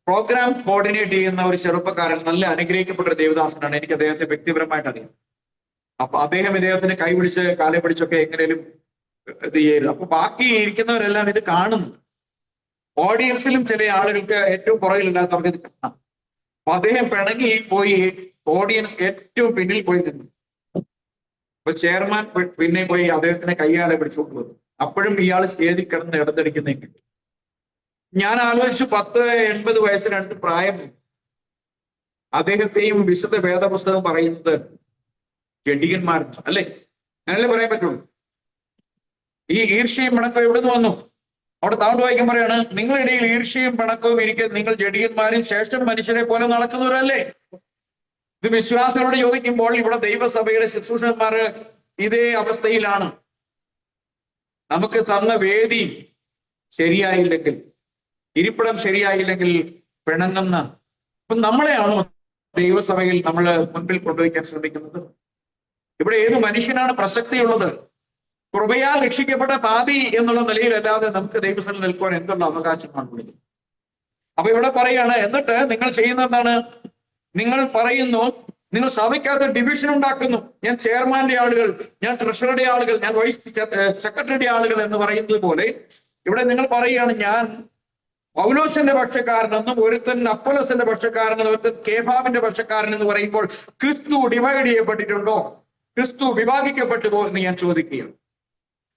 പ്രോഗ്രാം കോർഡിനേറ്റ് ചെയ്യുന്ന ഒരു ചെറുപ്പക്കാരൻ, നല്ല അനുഗ്രഹിക്കപ്പെട്ട ഒരു ദേവദാസനാണ്, എനിക്ക് അദ്ദേഹത്തെ വ്യക്തിപരമായിട്ട് അറിയാം. അപ്പൊ അദ്ദേഹം ഇദ്ദേഹത്തിന് കൈപിടിച്ച് കാലെ പിടിച്ചൊക്കെ എങ്ങനെയും ഇത് ചെയ്തു. അപ്പൊ ബാക്കി ഇരിക്കുന്നവരെല്ലാം ഇത് കാണുന്നു. ഓഡിയൻസിലും ചില ആളുകൾക്ക് ഏറ്റവും പുറകിലില്ലാത്തവർക്ക് ഇത് കാണാം. അപ്പൊ അദ്ദേഹം പിണങ്ങി പോയി ഓഡിയൻസ് ഏറ്റവും പിന്നിൽ പോയി നിന്നു. അപ്പൊ ചെയർമാൻ പിന്നെ പോയി അദ്ദേഹത്തിനെ കൈകാലെ പിടിച്ചുകൊണ്ട് വന്നു. അപ്പോഴും ഇയാൾ സ്റ്റേജിൽ കിടന്ന് ഇടതടിക്കുന്നെങ്കിൽ ഞാൻ ആലോചിച്ചു, 10-80 വയസ്സിനടുത്ത് പ്രായം. അദ്ദേഹത്തെയും വിശുദ്ധ വേദപുസ്തകം പറയുന്നത് ജഡികന്മാരാണ്, അല്ലേ? അങ്ങനല്ലേ പറയാൻ പറ്റുള്ളൂ. ഈ ഈർഷ്യയും പിണക്കവും എവിടെ നിന്ന് വന്നു? അവിടെ താഴോട്ട് വായിക്കാൻ പറയാണ്, നിങ്ങളുടെ ഇടയിൽ ഈർഷ്യയും പിണക്കവും ഇരിക്കെ നിങ്ങൾ ജഡികന്മാരും ശേഷം മനുഷ്യരെ പോലെ നടക്കുന്നവരല്ലേ? ഇത് വിശ്വാസികളോട് ചോദിക്കുമ്പോൾ ഇവിടെ ദൈവസഭയുടെ ശുശ്രൂഷകന്മാർ ഇതേ അവസ്ഥയിലാണ്. നമുക്ക് തന്ന വേദി ശരിയായില്ലെങ്കിൽ, ഇരിപ്പിടം ശരിയായില്ലെങ്കിൽ പിണങ്ങുന്ന, അപ്പൊ നമ്മളെയാണോ ദൈവസഭയിൽ നമ്മൾ മുൻപിൽ കൊണ്ടുവയ്ക്കാൻ ശ്രമിക്കുന്നത്? ഇവിടെ ഏത് മനുഷ്യനാണ് പ്രസക്തിയുള്ളത്? കൃപയാൽ രക്ഷിക്കപ്പെട്ട പാപി എന്നുള്ള നിലയിലല്ലാതെ നമുക്ക് ദൈവസന്നിധിയിൽ നിൽക്കുവാൻ എന്തുള്ള അവകാശമാണുള്ളത്? അപ്പൊ ഇവിടെ പറയാണ്, എന്നിട്ട് നിങ്ങൾ ചെയ്യുന്ന എന്താണ്? നിങ്ങൾ പറയുന്നു, നിങ്ങൾ സഭയ്ക്കകത്ത് ഡിവിഷൻ ഉണ്ടാക്കുന്നു. ഞാൻ ചെയർമാന്റെ ആളുകൾ, ഞാൻ ട്രഷറിയുടെ ആളുകൾ, ഞാൻ വൈസ് സെക്രട്ടറിയുടെ ആളുകൾ എന്ന് പറയുന്നത് പോലെ ഇവിടെ നിങ്ങൾ പറയുകയാണ്, ഞാൻ പൗലോസിന്റെ പക്ഷക്കാരനെന്നും ഒരുത്തൻ അപ്പൊലോസിന്റെ പക്ഷക്കാരനെന്നും ഒരുത്തൻ കേഫാവിന്റെ പക്ഷക്കാരൻ എന്ന് പറയുമ്പോൾ ക്രിസ്തു ഡിവൈഡ് ചെയ്യപ്പെട്ടിട്ടുണ്ടോ? ക്രിസ്തു വിഭാഗിക്കപ്പെട്ടു എന്ന് ഞാൻ ചോദിക്കുകയാണ്.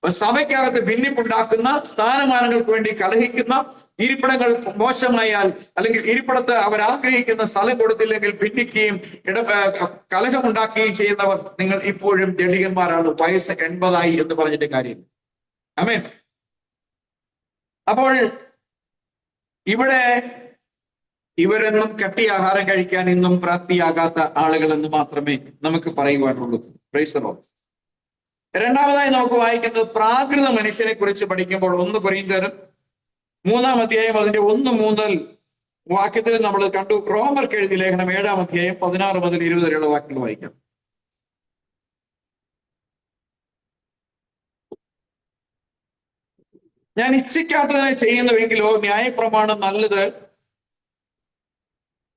സഭയ്ക്കകത്ത് ഭിന്നിപ്പുണ്ടാക്കുന്ന, സ്ഥാനമാനങ്ങൾക്ക് വേണ്ടി കലഹിക്കുന്ന, ഇരിപ്പിടങ്ങൾ മോശമായാൽ അല്ലെങ്കിൽ ഇരിപ്പിടത്ത് അവർ ആഗ്രഹിക്കുന്ന സ്ഥലം കൊടുത്തില്ലെങ്കിൽ ഭിന്നിക്കുകയും കലഹമുണ്ടാക്കുകയും ചെയ്യുന്നവർ നിങ്ങൾ ഇപ്പോഴും ജഡികന്മാരാണ്. വയസ്സ് 80 എന്ന് പറഞ്ഞിട്ട് കാര്യം. ആമേൻ. അപ്പോൾ ഇവിടെ ഇവരെന്നും കട്ടി ആഹാരം കഴിക്കാൻ ഇന്നും പ്രാപ്തിയാകാത്ത ആളുകൾ എന്ന് മാത്രമേ നമുക്ക് പറയുവാനുള്ളൂ. Price the Lord. രണ്ടാമതായി നമുക്ക് വായിക്കുന്നത് പ്രാകൃത മനുഷ്യനെ കുറിച്ച് പഠിക്കുമ്പോൾ 1 കൊരിന്ത്യർ 3-ാം അധ്യായം അതിന്റെ 1-3 വാക്യത്തിൽ നമ്മൾ കണ്ടു. റോമർക്ക് എഴുതിയ ലേഖനം 7-ാം അധ്യായം 16 മുതൽ 20 വരെയുള്ള വാക്യങ്ങൾ വായിക്കാം. ഞാൻ ഇച്ഛിക്കാത്തതിനെ ചെയ്യുന്നുവെങ്കിലോ ന്യായപ്രമാണം നല്ലത്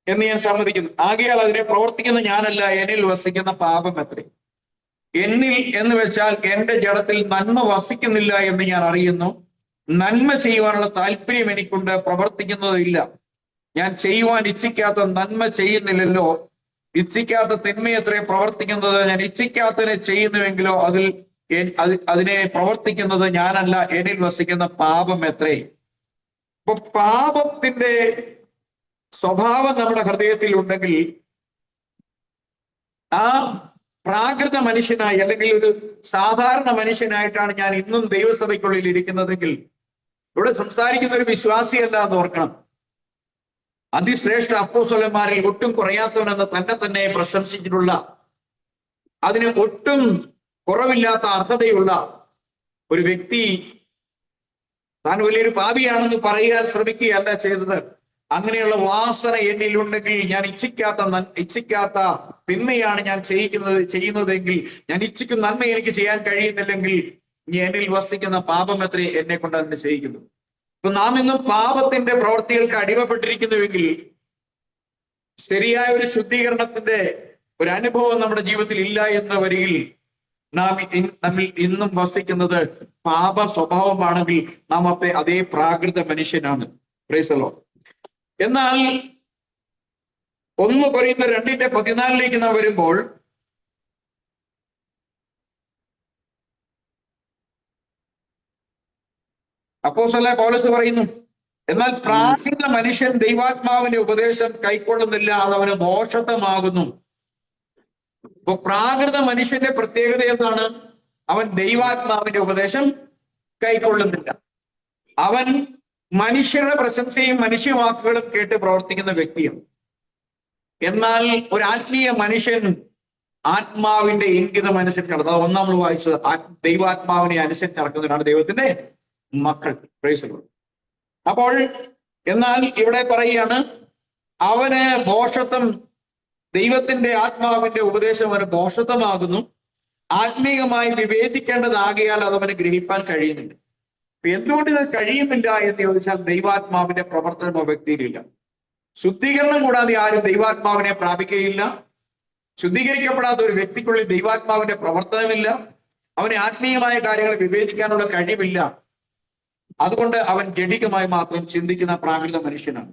എന്ന് ഞാൻ സമ്മതിക്കുന്നു. ആകയാൽ അതിനെ പ്രവർത്തിക്കുന്ന ഞാനല്ല, എന്നിൽ വസിക്കുന്ന പാപം അത്രേ. എന്നിൽ എന്ന് വെച്ചാൽ എന്റെ ജഡത്തിൽ നന്മ വസിക്കുന്നില്ല എന്ന് ഞാൻ അറിയുന്നു. നന്മ ചെയ്യുവാനുള്ള താല്പര്യം എനിക്കുണ്ട്, പ്രവർത്തിക്കുന്നതില്ല. ഞാൻ ചെയ്യുവാൻ ഇച്ഛിക്കാത്ത നന്മ ചെയ്യുന്നില്ലല്ലോ. ഇച്ഛിക്കാത്ത തിന്മയത്രേ പ്രവർത്തിക്കുന്നത്. ഞാൻ ഇച്ഛിക്കാത്തതിനെ ചെയ്യുന്നുവെങ്കിലോ അതിനെ പ്രവർത്തിക്കുന്നത് ഞാനല്ല, എന്നിൽ വസിക്കുന്ന പാപം എത്രേ. അപ്പൊ പാപത്തിന്റെ സ്വഭാവം നമ്മുടെ ഹൃദയത്തിൽ ഉണ്ടെങ്കിൽ ആ പ്രാകൃത മനുഷ്യനായി അല്ലെങ്കിൽ ഒരു സാധാരണ മനുഷ്യനായിട്ടാണ് ഞാൻ ഇന്നും ദൈവസഭയ്ക്കുള്ളിൽ ഇരിക്കുന്നതെങ്കിൽ ഇവിടെ സംസാരിക്കുന്ന ഒരു വിശ്വാസിയല്ല എന്ന് ഓർക്കണം. അതിശ്രേഷ്ഠ അപ്പോസ്തലന്മാരിൽ ഒട്ടും കുറയാത്തവനെന്ന് തന്നെ പ്രശംസിച്ചിട്ടുള്ള, അതിന് ഒട്ടും കുറവില്ലാത്ത അർഹതയുള്ള ഒരു വ്യക്തി താൻ വലിയൊരു പാപിയാണെന്ന് പറയാൻ ശ്രമിക്കുകയല്ല ചെയ്തത്. അങ്ങനെയുള്ള വാസന എന്നിലുണ്ടെങ്കിൽ, ഞാൻ ഇച്ഛിക്കാത്ത തിന്മയാണ് ഞാൻ ചെയ്യുന്നതെങ്കിൽ, ഞാൻ ഇച്ഛിക്കുന്ന നന്മ എനിക്ക് ചെയ്യാൻ കഴിയുന്നില്ലെങ്കിൽ എന്നിൽ വസിക്കുന്ന പാപം എത്ര എന്നെ കൊണ്ട് അതിനെ ചെയ്യിക്കുന്നു. അപ്പൊ നാം ഇന്നും പാപത്തിന്റെ പ്രവർത്തികൾക്ക് അടിമപ്പെട്ടിരിക്കുന്നുവെങ്കിൽ ശരിയായ ഒരു ശുദ്ധീകരണത്തിന്റെ ഒരു അനുഭവം നമ്മുടെ ജീവിതത്തിൽ ഇല്ല എന്ന വരികിൽ നമ്മിൽ ഇന്നും വസിക്കുന്നത് പാപ സ്വഭാവമാണെങ്കിൽ നാം അതേ പ്രാകൃത മനുഷ്യനാണ്. Price the Lord. എന്നാൽ 1 കൊരിന്ത്യർ 2:14 നാം വരുമ്പോൾ അപ്പോസ്തലനായ പൗലോസ് പറയുന്നു, എന്നാൽ പ്രാകൃത മനുഷ്യൻ ദൈവാത്മാവിന്റെ ഉപദേശം കൈക്കൊള്ളുന്നില്ല, അതവന് ഭോഷത്വമാകുന്നു. അപ്പൊ പ്രാകൃത മനുഷ്യന്റെ പ്രത്യേകത എന്താണ്? അവൻ ദൈവാത്മാവിന്റെ ഉപദേശം കൈക്കൊള്ളുന്നില്ല. അവൻ മനുഷ്യരുടെ പ്രശംസയും മനുഷ്യവാക്കുകളും കേട്ട് പ്രവർത്തിക്കുന്ന വ്യക്തിയാണ്. എന്നാൽ ഒരു ആത്മീയ മനുഷ്യൻ ആത്മാവിന്റെ ഇംഗിതം അനുസരിച്ച് നടത്തുന്നത്, അത് ഒന്നാം നമ്മൾ വായിച്ചത്, ദൈവാത്മാവിനെ അനുസരിച്ച് നടക്കുന്നവരാണ് ദൈവത്തിന്റെ മക്കൾ. Price the Lord. അപ്പോൾ എന്നാൽ ഇവിടെ പറയുകയാണ്, അവന് ഭോഷത്വം, ദൈവത്തിന്റെ ആത്മാവിന്റെ ഉപദേശം അവന് ഭോഷത്വമാകുന്നു. ആത്മീയമായി വിവേചിക്കേണ്ടതാകിയാൽ അത് അവന് ഗ്രഹിപ്പാൻ കഴിയുന്നില്ല. എന്തുകൊണ്ട് ഇത് കഴിയുന്നില്ല എന്ന് ചോദിച്ചാൽ ദൈവാത്മാവിന്റെ പ്രവർത്തനം ആ വ്യക്തിയിലില്ല. ശുദ്ധീകരണം കൂടാതെ ആരും ദൈവാത്മാവിനെ പ്രാപിക്കുകയില്ല. ശുദ്ധീകരിക്കപ്പെടാത്ത ഒരു വ്യക്തിക്കുള്ളിൽ ദൈവാത്മാവിന്റെ പ്രവർത്തനമില്ല. അവനെ ആത്മീയമായ കാര്യങ്ങൾ വിവേചിക്കാനുള്ള കഴിവില്ല. അതുകൊണ്ട് അവൻ ജഡികമായി മാത്രം ചിന്തിക്കുന്ന പ്രാകൃത മനുഷ്യനാണ്.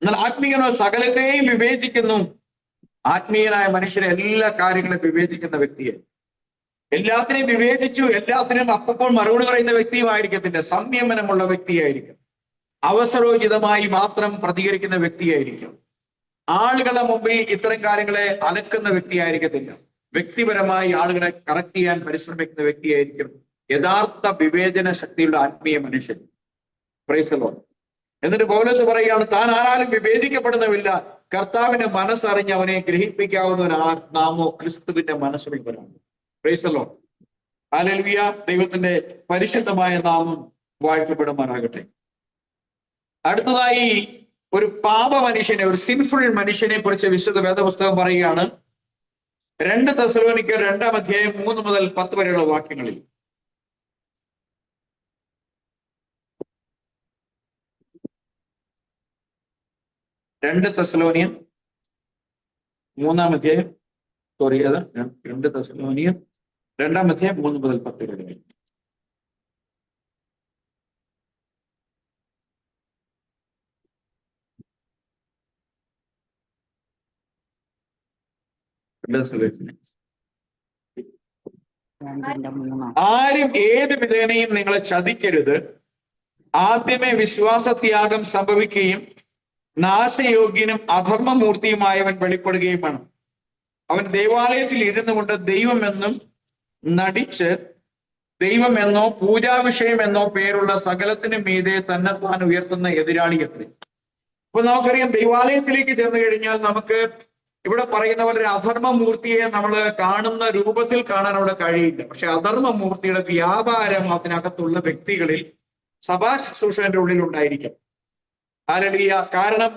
എന്നാൽ ആത്മീയനോ സകലത്തെയും വിവേചിക്കുന്നു. ആത്മീയനായ മനുഷ്യരെ എല്ലാ കാര്യങ്ങളും വിവേചിക്കുന്ന വ്യക്തിയെ, എല്ലാത്തിനെയും വിവേചിച്ചു എല്ലാത്തിനും അപ്പോൾ മറുപടി പറയുന്ന വ്യക്തിയുമായിരിക്കത്തില്ല. സംയമനമുള്ള വ്യക്തിയായിരിക്കും. അവസരോചിതമായി മാത്രം പ്രതികരിക്കുന്ന വ്യക്തിയായിരിക്കും. ആളുകളുടെ മുമ്പിൽ ഇത്തരം കാര്യങ്ങളെ അലക്കുന്ന വ്യക്തിയായിരിക്കത്തില്ല. വ്യക്തിപരമായി ആളുകളെ കറക്റ്റ് ചെയ്യാൻ പരിശ്രമിക്കുന്ന വ്യക്തിയായിരിക്കും യഥാർത്ഥ വിവേചന ശക്തിയുള്ള ആത്മീയ മനുഷ്യൻ. Price the Lord. എന്നിട്ട് പൗലോസ് പറയുകയാണ്, താൻ ആരാലും വിവേചിക്കപ്പെടുന്നവില്ല, കർത്താവിന്റെ മനസ്സറിഞ്ഞ് അവനെ ഗ്രഹിപ്പിക്കാവുന്നവനാ നാമോ ക്രിസ്തുവിന്റെ മനസ്സുള്ളവരാണ്. Praise the Lord. ഹല്ലേലൂയ. ദൈവത്തിന്റെ പരിശുദ്ധമായ നാമം വാഴ്ത്തപ്പെടുമാറാകട്ടെ. അടുത്തതായി ഒരു പാപ മനുഷ്യനെ, ഒരു സിൻഫുൾ മനുഷ്യനെ കുറിച്ച് വിശുദ്ധ വേദപുസ്തകം പറയുകയാണ്. 2 തെസ്സലോനിക്കർ 2-ാം അധ്യായം 3 മുതൽ 10 വരെയുള്ള വാക്യങ്ങളിൽ 2 തെസ്സലോനിയൻ 3-ാം അധ്യായം, സോറി അത് 2 തെസ്സലോനിയൻ 2-ാം അധ്യായം 3 മുതൽ 10 വരെ. ആരും ഏത് വിധേനയും നിങ്ങളെ ചതിക്കരുത്. ആദ്യമേ വിശ്വാസത്യാഗം സംഭവിക്കുകയും നാശയോഗ്യനും അധർമ്മമൂർത്തിയുമായവൻ വെളിപ്പെടുകയും വേണം. അവൻ ദേവാലയത്തിൽ ഇരുന്നു കൊണ്ട് ദൈവമെന്നും നടിച്ച് ദൈവമെന്നോ പൂജാവിഷയമെന്നോ പേരുള്ള സകലത്തിനു മീതെ തന്നെത്താൻ ഉയർത്തുന്ന എതിരാളിയത്രേ. അപ്പൊ നമുക്കറിയാം, ദൈവാലയത്തിലേക്ക് ചെന്ന് കഴിഞ്ഞാൽ നമുക്ക് ഇവിടെ പറയുന്ന പോലെ അധർമ്മമൂർത്തിയെ നമ്മൾ കാണുന്ന രൂപത്തിൽ കാണാൻ അവിടെ കഴിയില്ല. പക്ഷെ അധർമ്മമൂർത്തിയുടെ വ്യാപാരം അതിനകത്തുള്ള വ്യക്തികളിൽ സഭാ ശുശ്രൂഷന്റെ ഉള്ളിൽ ഉണ്ടായിരിക്കും. ഹല്ലേലൂയ. കാരണം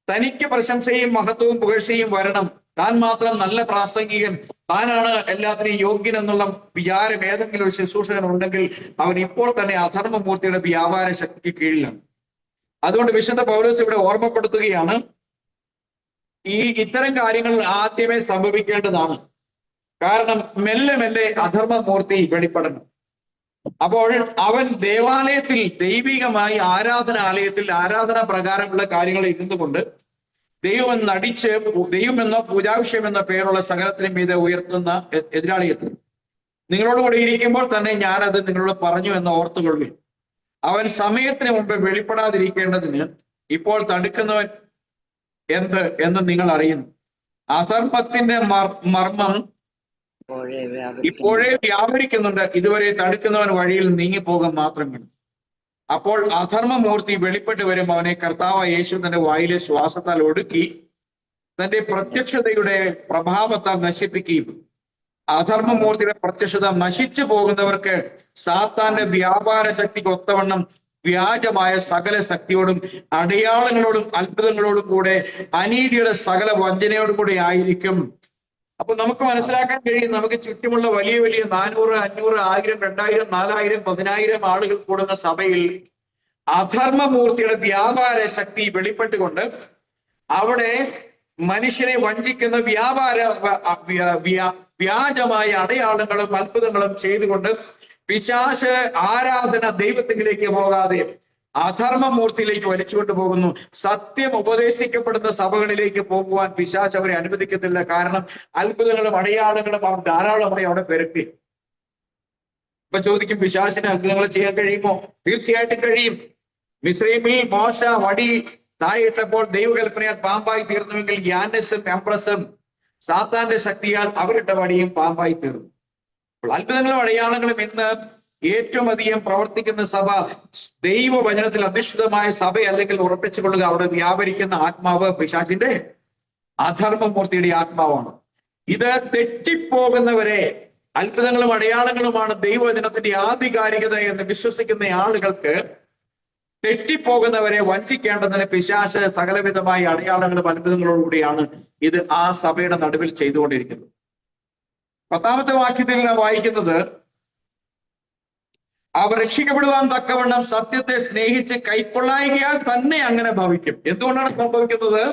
തനിക്ക് പ്രശംസയും മഹത്വവും പുകഴ്ചയും വരണം, താൻ മാത്രം നല്ല പ്രാസംഗികൻ, താനാണ് എല്ലാത്തിനും യോഗ്യൻ എന്നുള്ള വിചാരം ഏതെങ്കിലും ഒരു ശുശ്രൂഷകൻ ഉണ്ടെങ്കിൽ അവൻ ഇപ്പോൾ തന്നെ അധർമ്മമൂർത്തിയുടെ വ്യാപാര ശക്തിക്ക് കീഴിലാണ്. അതുകൊണ്ട് വിശുദ്ധ പൗലോസ് ഇവിടെ ഓർമ്മപ്പെടുത്തുകയാണ്, ഇത്തരം കാര്യങ്ങൾ ആദ്യമേ സംഭവിക്കേണ്ടതാണ്. കാരണം മെല്ലെ മെല്ലെ അധർമ്മമൂർത്തി വെളിപ്പെടണം. അപ്പോൾ അവൻ ദേവാലയത്തിൽ ദൈവികമായി ആരാധനാലയത്തിൽ ആരാധന പ്രകാരമുള്ള കാര്യങ്ങൾ ഇരുന്നുകൊണ്ട് ദൈവം നടിച്ച് ദൈവമെന്നോ പൂജാവിഷയമെന്നോ പേരുള്ള സകലത്തിനും മീതെ ഉയർത്തുന്ന എതിരാളിയെത്തും. നിങ്ങളോടുകൂടി ഇരിക്കുമ്പോൾ തന്നെ ഞാനത് നിങ്ങളോട് പറഞ്ഞു എന്ന് ഓർത്തുകൊള്ളുക. അവൻ സമയത്തിന് മുമ്പ് വെളിപ്പെടാതിരിക്കേണ്ടതിന് ഇപ്പോൾ തടുക്കുന്നവൻ എന്ന് നിങ്ങൾ അറിയുന്നു. അധർമ്മത്തിന്റെ മർമ്മം ഇപ്പോഴേ വ്യാപരിക്കുന്നുണ്ട്, ഇതുവരെ തടുക്കുന്നവൻ വഴിയിൽ നീങ്ങിപ്പോകാൻ മാത്രം വേണം. അപ്പോൾ അധർമ്മമൂർത്തി വെളിപ്പെട്ട് വരും. അവനെ കർത്താവായ യേശു തന്റെ വായിലെ ശ്വാസത്താൽ ഒടുക്കി തന്റെ പ്രത്യക്ഷതയുടെ പ്രഭാവത്താൽ നശിപ്പിക്കുകയും അധർമ്മമൂർത്തിയുടെ പ്രത്യക്ഷത നശിച്ചു പോകുന്നവർക്ക് സാത്താന്റെ വ്യാപാര ശക്തിക്ക് ഒത്തവണ്ണം വ്യാജമായ സകല ശക്തിയോടും അടയാളങ്ങളോടും അത്ഭുതങ്ങളോടും കൂടെ അനീതിയുടെ സകല വഞ്ചനയോടും കൂടെ ആയിരിക്കും. അപ്പൊ നമുക്ക് മനസ്സിലാക്കാൻ കഴിയും, നമുക്ക് ചുറ്റുമുള്ള വലിയ വലിയ 400, 500, 1000, 2000, 4000, 10000 ആളുകൾ കൂടുന്ന സഭയിൽ അധർമ്മമൂർത്തിയുടെ വ്യാപാര ശക്തി വെളിപ്പെട്ടുകൊണ്ട് അവിടെ മനുഷ്യനെ വഞ്ചിക്കുന്ന വ്യാജമായ അടയാളങ്ങളും അത്ഭുതങ്ങളും ചെയ്തുകൊണ്ട് പിശാച് ആരാധന ദൈവത്തിലേക്ക് പോകാതെ അധർമ്മമൂർത്തിയിലേക്ക് വലിച്ചുകൊണ്ട് പോകുന്നു. സത്യം ഉപദേശിക്കപ്പെടുന്ന സഭകളിലേക്ക് പോകുവാൻ പിശാച് അവരെ അനുവദിക്കത്തില്ല. കാരണം അത്ഭുതങ്ങളും അടയാളങ്ങളും അവർ ധാരാളമായി അവിടെ പെരുക്കി. ഇപ്പൊ ചോദിക്കും, പിശാചിന് അത്ഭുതങ്ങൾ ചെയ്യാൻ കഴിയുമോ? തീർച്ചയായിട്ടും കഴിയും. മിസ്രൈമിൽ മോശ വടി താഴെയിട്ടപ്പോൾ ദൈവകൽപ്പനയാൽ പാമ്പായി തീർന്നുവെങ്കിൽ യാനസും എംപ്രസും സാത്താന്റെ ശക്തിയാൽ അവരുടെ വടിയും പാമ്പായി തീർന്നു. അത്ഭുതങ്ങളും അടയാളങ്ങളും ഇന്ന് ഏറ്റവും അധികം പ്രവർത്തിക്കുന്ന സഭ ദൈവവചനത്തിൽ അധിഷ്ഠിതമായ സഭ അല്ലെങ്കിൽ ഉറപ്പിച്ചുകൊള്ളുക, അവിടെ വ്യാപരിക്കുന്ന ആത്മാവ് പിശാചിന്റെ അധർമ്മമൂർത്തിയുടെ ആത്മാവാണ്. ഇത് തെറ്റിപ്പോകുന്നവരെ അത്ഭുതങ്ങളും അടയാളങ്ങളുമാണ് ദൈവവചനത്തിന്റെ ആധികാരികത എന്ന് വിശ്വസിക്കുന്ന ആളുകൾക്ക് തെറ്റിപ്പോകുന്നവരെ വഞ്ചിക്കേണ്ടതിന് പിശാച് സകലവിധമായ അടയാളങ്ങളും അത്ഭുതങ്ങളോടുകൂടിയാണ് ഇത് ആ സഭയുടെ നടുവിൽ ചെയ്തുകൊണ്ടിരിക്കുന്നത്. 10-ാമത്തെ വാക്യത്തിൽ നാം വായിക്കുന്നത്, അവർ രക്ഷിക്കപ്പെടുവാൻ തക്കവണ്ണം സത്യത്തെ സ്നേഹിച്ച് കൈക്കൊള്ളായികയാൽ തന്നെ അങ്ങനെ ഭവിക്കും. എന്തുകൊണ്ടാണ് സംഭവിക്കുന്നത്?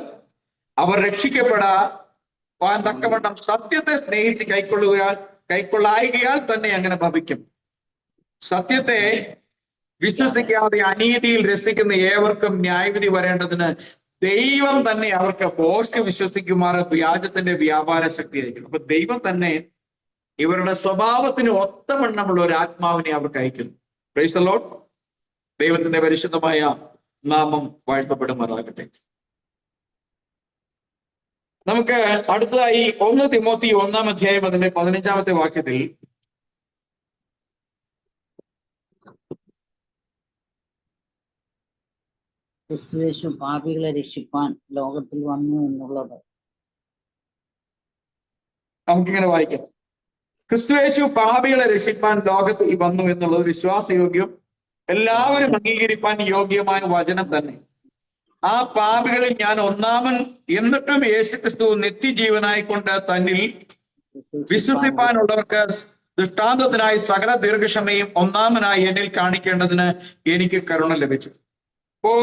അവർ രക്ഷിക്കപ്പെടാൻ തക്കവണ്ണം സത്യത്തെ സ്നേഹിച്ച് കൈക്കൊള്ളായികയാൽ തന്നെ അങ്ങനെ ഭവിക്കും. സത്യത്തെ വിശ്വസിക്കാതെ അനീതിയിൽ രസിക്കുന്ന ഏവർക്കും ന്യായവിധി വരേണ്ടതിന് ദൈവം തന്നെ അവർക്ക് പോസ്റ്റ് വിശ്വസിക്കുമാർ വ്യാജത്തിന്റെ വ്യാപാര ശക്തി അയക്കുന്നു. അപ്പൊ ദൈവം തന്നെ ഇവരുടെ സ്വഭാവത്തിന് ഒത്തവണ്ണമുള്ള ഒരു ആത്മാവിനെ അവർക്ക് അയക്കുന്നു. Price the Lord. ദൈവത്തിന്റെ പരിശുദ്ധമായ നാമം വാഴ്ത്തപ്പെടുമാറാകട്ടെ. നമുക്ക് അടുത്തതായി 1 തിമോത്തി 1-ാം അധ്യായം അതിന്റെ 15-ാമത്തെ വാക്യത്തിൽ ക്രിസ്തുയേശു പാപികളെ രക്ഷിപ്പാൻ ലോകത്തിൽ വന്നു എന്നുള്ളത് നമുക്കിങ്ങനെ വായിക്കാം. ക്രിസ്തുയേശു പാപികളെ രക്ഷിപ്പാൻ ലോകത്തിൽ വന്നു എന്നുള്ളത് വിശ്വാസയോഗ്യം, എല്ലാവരും അംഗീകരിപ്പാൻ യോഗ്യമായ വചനം തന്നെ. ആ പാപികളിൽ ഞാൻ ഒന്നാമൻ, എന്നിട്ടും യേശു ക്രിസ്തു നിത്യജീവനായിക്കൊണ്ട് തന്നിൽ വിശ്വസിപ്പാനുള്ളവർക്ക് ദൃഷ്ടാന്തത്തിനായി സകല ദീർഘക്ഷമയും ഒന്നാമനായി എന്നിൽ കാണിക്കേണ്ടതിന് എനിക്ക് കരുണ ലഭിച്ചു. അപ്പോ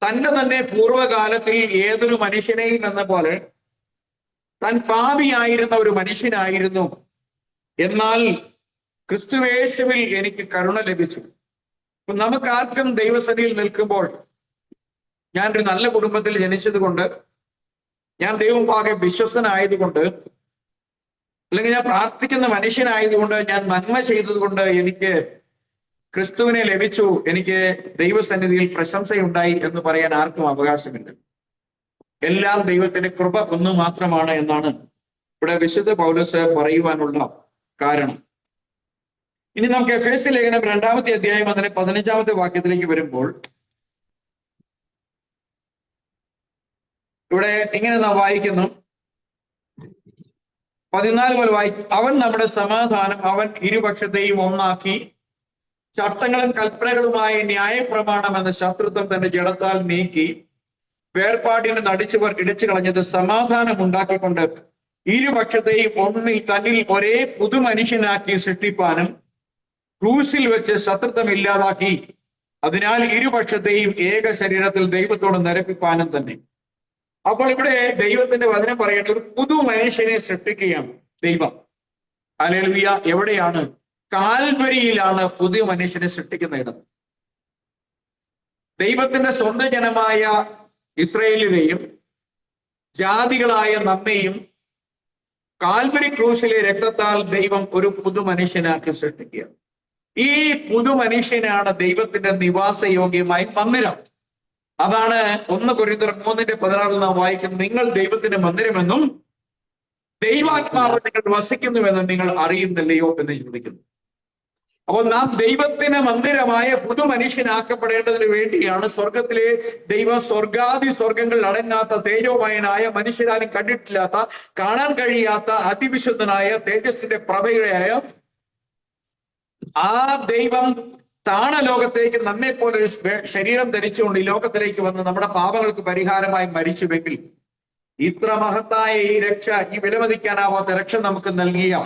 തന്നെ പൂർവ്വകാലത്തിൽ ഏതൊരു മനുഷ്യനെയും എന്ന പോലെ താൻ പാപിയായിരുന്ന ഒരു മനുഷ്യനായിരുന്നു. എന്നാൽ ക്രിസ്തുയേശുവിൽ എനിക്ക് കരുണ ലഭിച്ചു. അപ്പൊ നമുക്കാർക്കും ദൈവസന്നിധിയിൽ നിൽക്കുമ്പോൾ, ഞാനൊരു നല്ല കുടുംബത്തിൽ ജനിച്ചത് കൊണ്ട്, ഞാൻ ദൈവമുമ്പാകെ വിശ്വസ്തനായതുകൊണ്ട്, അല്ലെങ്കിൽ ഞാൻ പ്രാർത്ഥിക്കുന്ന മനുഷ്യനായതുകൊണ്ട്, ഞാൻ നന്മ ചെയ്തതുകൊണ്ട് എനിക്ക് ക്രിസ്തുവിനെ ലഭിച്ചു, എനിക്ക് ദൈവസന്നിധിയിൽ പ്രശംസയുണ്ടായി എന്ന് പറയാൻ ആർക്കും അവകാശമില്ല. എല്ലാം ദൈവത്തിന്റെ കൃപ ഒന്ന് മാത്രമാണ് എന്നാണ് ഇവിടെ വിശുദ്ധ പൗലോസ് പറയുവാനുള്ള കാരണം. ഇനി നമുക്ക് എഫേസ്യ ലേഖനം 2-ാമത്തെ അധ്യായം അതിന്റെ 15-ാമത്തെ വാക്യത്തിലേക്ക് വരുമ്പോൾ ഇവിടെ ഇങ്ങനെ നാം വായിക്കുന്നു, 14 മുതൽ വായിക്കും. അവൻ നമ്മുടെ സമാധാനം, അവൻ ഇരുപക്ഷത്തെയും ഒന്നാക്കി ചട്ടങ്ങളും കൽപ്പനകളുമായ ന്യായപ്രമാണം എന്ന ശത്രുത്വം തന്റെ ജഡത്താൽ നീക്കി വേർപാടിന് നടിച്ചവർ ഇടിച്ചു കളഞ്ഞത് സമാധാനം ഉണ്ടാക്കിക്കൊണ്ട് ഇരുപക്ഷത്തെയും ഒന്നിൽ തന്നിൽ ഒരേ പുതുമനുഷ്യനാക്കി സൃഷ്ടിപ്പാനും ക്രൂസിൽ വെച്ച് ശത്രുത്വം ഇല്ലാതാക്കി അതിനാൽ ഇരുപക്ഷത്തെയും ഏക ശരീരത്തിൽ ദൈവത്തോട് നിരപ്പിപ്പാനും തന്നെ. അപ്പോൾ ഇവിടെ ദൈവത്തിന്റെ വചനം പറയേണ്ടത് ഒരു പുതു മനുഷ്യനെ സൃഷ്ടിക്കുകയാണ് ദൈവം. ഹല്ലേലൂയ. എവിടെയാണ്? കാൽവരിയിലാണ് പുതിയ മനുഷ്യനെ സൃഷ്ടിക്കുന്ന ഇടം. ദൈവത്തിന്റെ സ്വന്തം ജനമായ ഇസ്രായേലിനെയും ജാതികളായ നമ്മെയും കാൽവരി ക്രൂസിലെ രക്തത്താൽ ദൈവം ഒരു പുതു മനുഷ്യനാക്കി സൃഷ്ടിക്കുക. ഈ പുതു മനുഷ്യനാണ് ദൈവത്തിന്റെ നിവാസയോഗ്യമായ മന്ദിരം. അതാണ് 1 കൊരിന്ത്യർ 3:16 നാം വായിക്കുന്നത്, നിങ്ങൾ ദൈവത്തിന്റെ മന്ദിരമെന്നും ദൈവാത്മാവ് നിങ്ങൾ വസിക്കുന്നുവെന്നും നിങ്ങൾ അറിയുന്നില്ലയോ എന്ന് ചോദിക്കുന്നു. അപ്പോൾ നാം ദൈവത്തിന് മന്ദിരമായ പുതു മനുഷ്യനാക്കപ്പെടേണ്ടതിന് വേണ്ടിയാണ് സ്വർഗത്തിലെ ദൈവം സ്വർഗാദി സ്വർഗങ്ങളിൽ അടങ്ങാത്ത തേജോമയനായ മനുഷ്യരാലും കണ്ടിട്ടില്ലാത്ത കാണാൻ കഴിയാത്ത അതിവിശുദ്ധനായ തേജസ്സിന്റെ പ്രഭയായ ആ ദൈവം താണലോകത്തേക്ക് നമ്മെ പോലെ ഒരു ശരീരം ധരിച്ചുകൊണ്ട് ഈ ലോകത്തിലേക്ക് വന്ന് നമ്മുടെ പാപങ്ങൾക്ക് പരിഹാരമായി മരിച്ചുവെങ്കിൽ ഇത്ര മഹത്തായ ഈ രക്ഷ, ഈ വിലമതിക്കാനാവാത്ത രക്ഷ നമുക്ക് നൽകിയ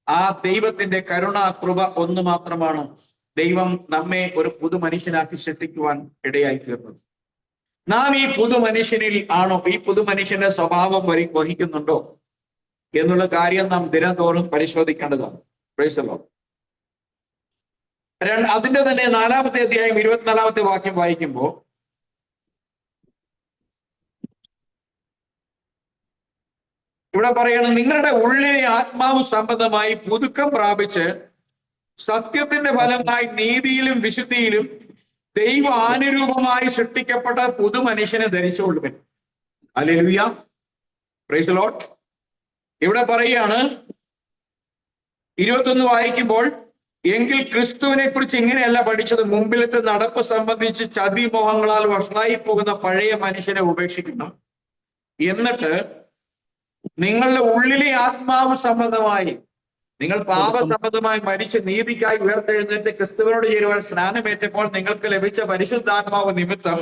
ആ ദൈവത്തിന്റെ കരുണ കൃപ ഒന്ന് മാത്രമാണ് ദൈവം നമ്മെ ഒരു പുതു മനുഷ്യനാക്കി സൃഷ്ടിക്കുവാൻ ഇടയായി തീർന്നത്. നാം ഈ പുതു മനുഷ്യനിൽ ആണോ, ഈ പുതു മനുഷ്യന്റെ സ്വഭാവം വഹിക്കുന്നുണ്ടോ എന്നുള്ള കാര്യം നാം ദിനംതോറും പരിശോധിക്കേണ്ടതാണ്. Praise the Lord. അതിന്റെ തന്നെ 4-ാമത്തെ അധ്യായം 24-ാമത്തെ വാക്യം വായിക്കുമ്പോൾ ഇവിടെ പറയണം, നിങ്ങളുടെ ഉള്ളിലെ ആത്മാവ് സംബന്ധമായി പുതുക്കം പ്രാപിച്ച് സത്യത്തിന്റെ ഫലമായി നീതിയിലും വിശുദ്ധിയിലും ദൈവാനുരൂപമായി സൃഷ്ടിക്കപ്പെട്ട പുതു മനുഷ്യനെ ധരിച്ചുകൊള്ളുവൻ. ഹല്ലേലൂയ. Price the Lord. ഇവിടെ പറയാണ് 21 വായിക്കുമ്പോൾ, എങ്കിൽ ക്രിസ്തുവിനെ കുറിച്ച് ഇങ്ങനെയല്ല പഠിച്ചത്, മുമ്പിലത്തെ നടപ്പ് സംബന്ധിച്ച് ചതിമോഹങ്ങളാൽ വഷളായി പോകുന്ന പഴയ മനുഷ്യനെ ഉപേക്ഷിക്കണം. എന്നിട്ട് നിങ്ങളുടെ ഉള്ളിലെ ആത്മാവ് സംബന്ധമായി, നിങ്ങൾ പാപസംബന്ധമായി മരിച്ച് നീതിക്കായി ഉയർത്തെഴുന്നേറ്റ് ക്രിസ്തുവിനോട് ചേരുവാൻ സ്നാനമേറ്റപ്പോൾ നിങ്ങൾക്ക് ലഭിച്ച പരിശുദ്ധാത്മാവ് നിമിത്തം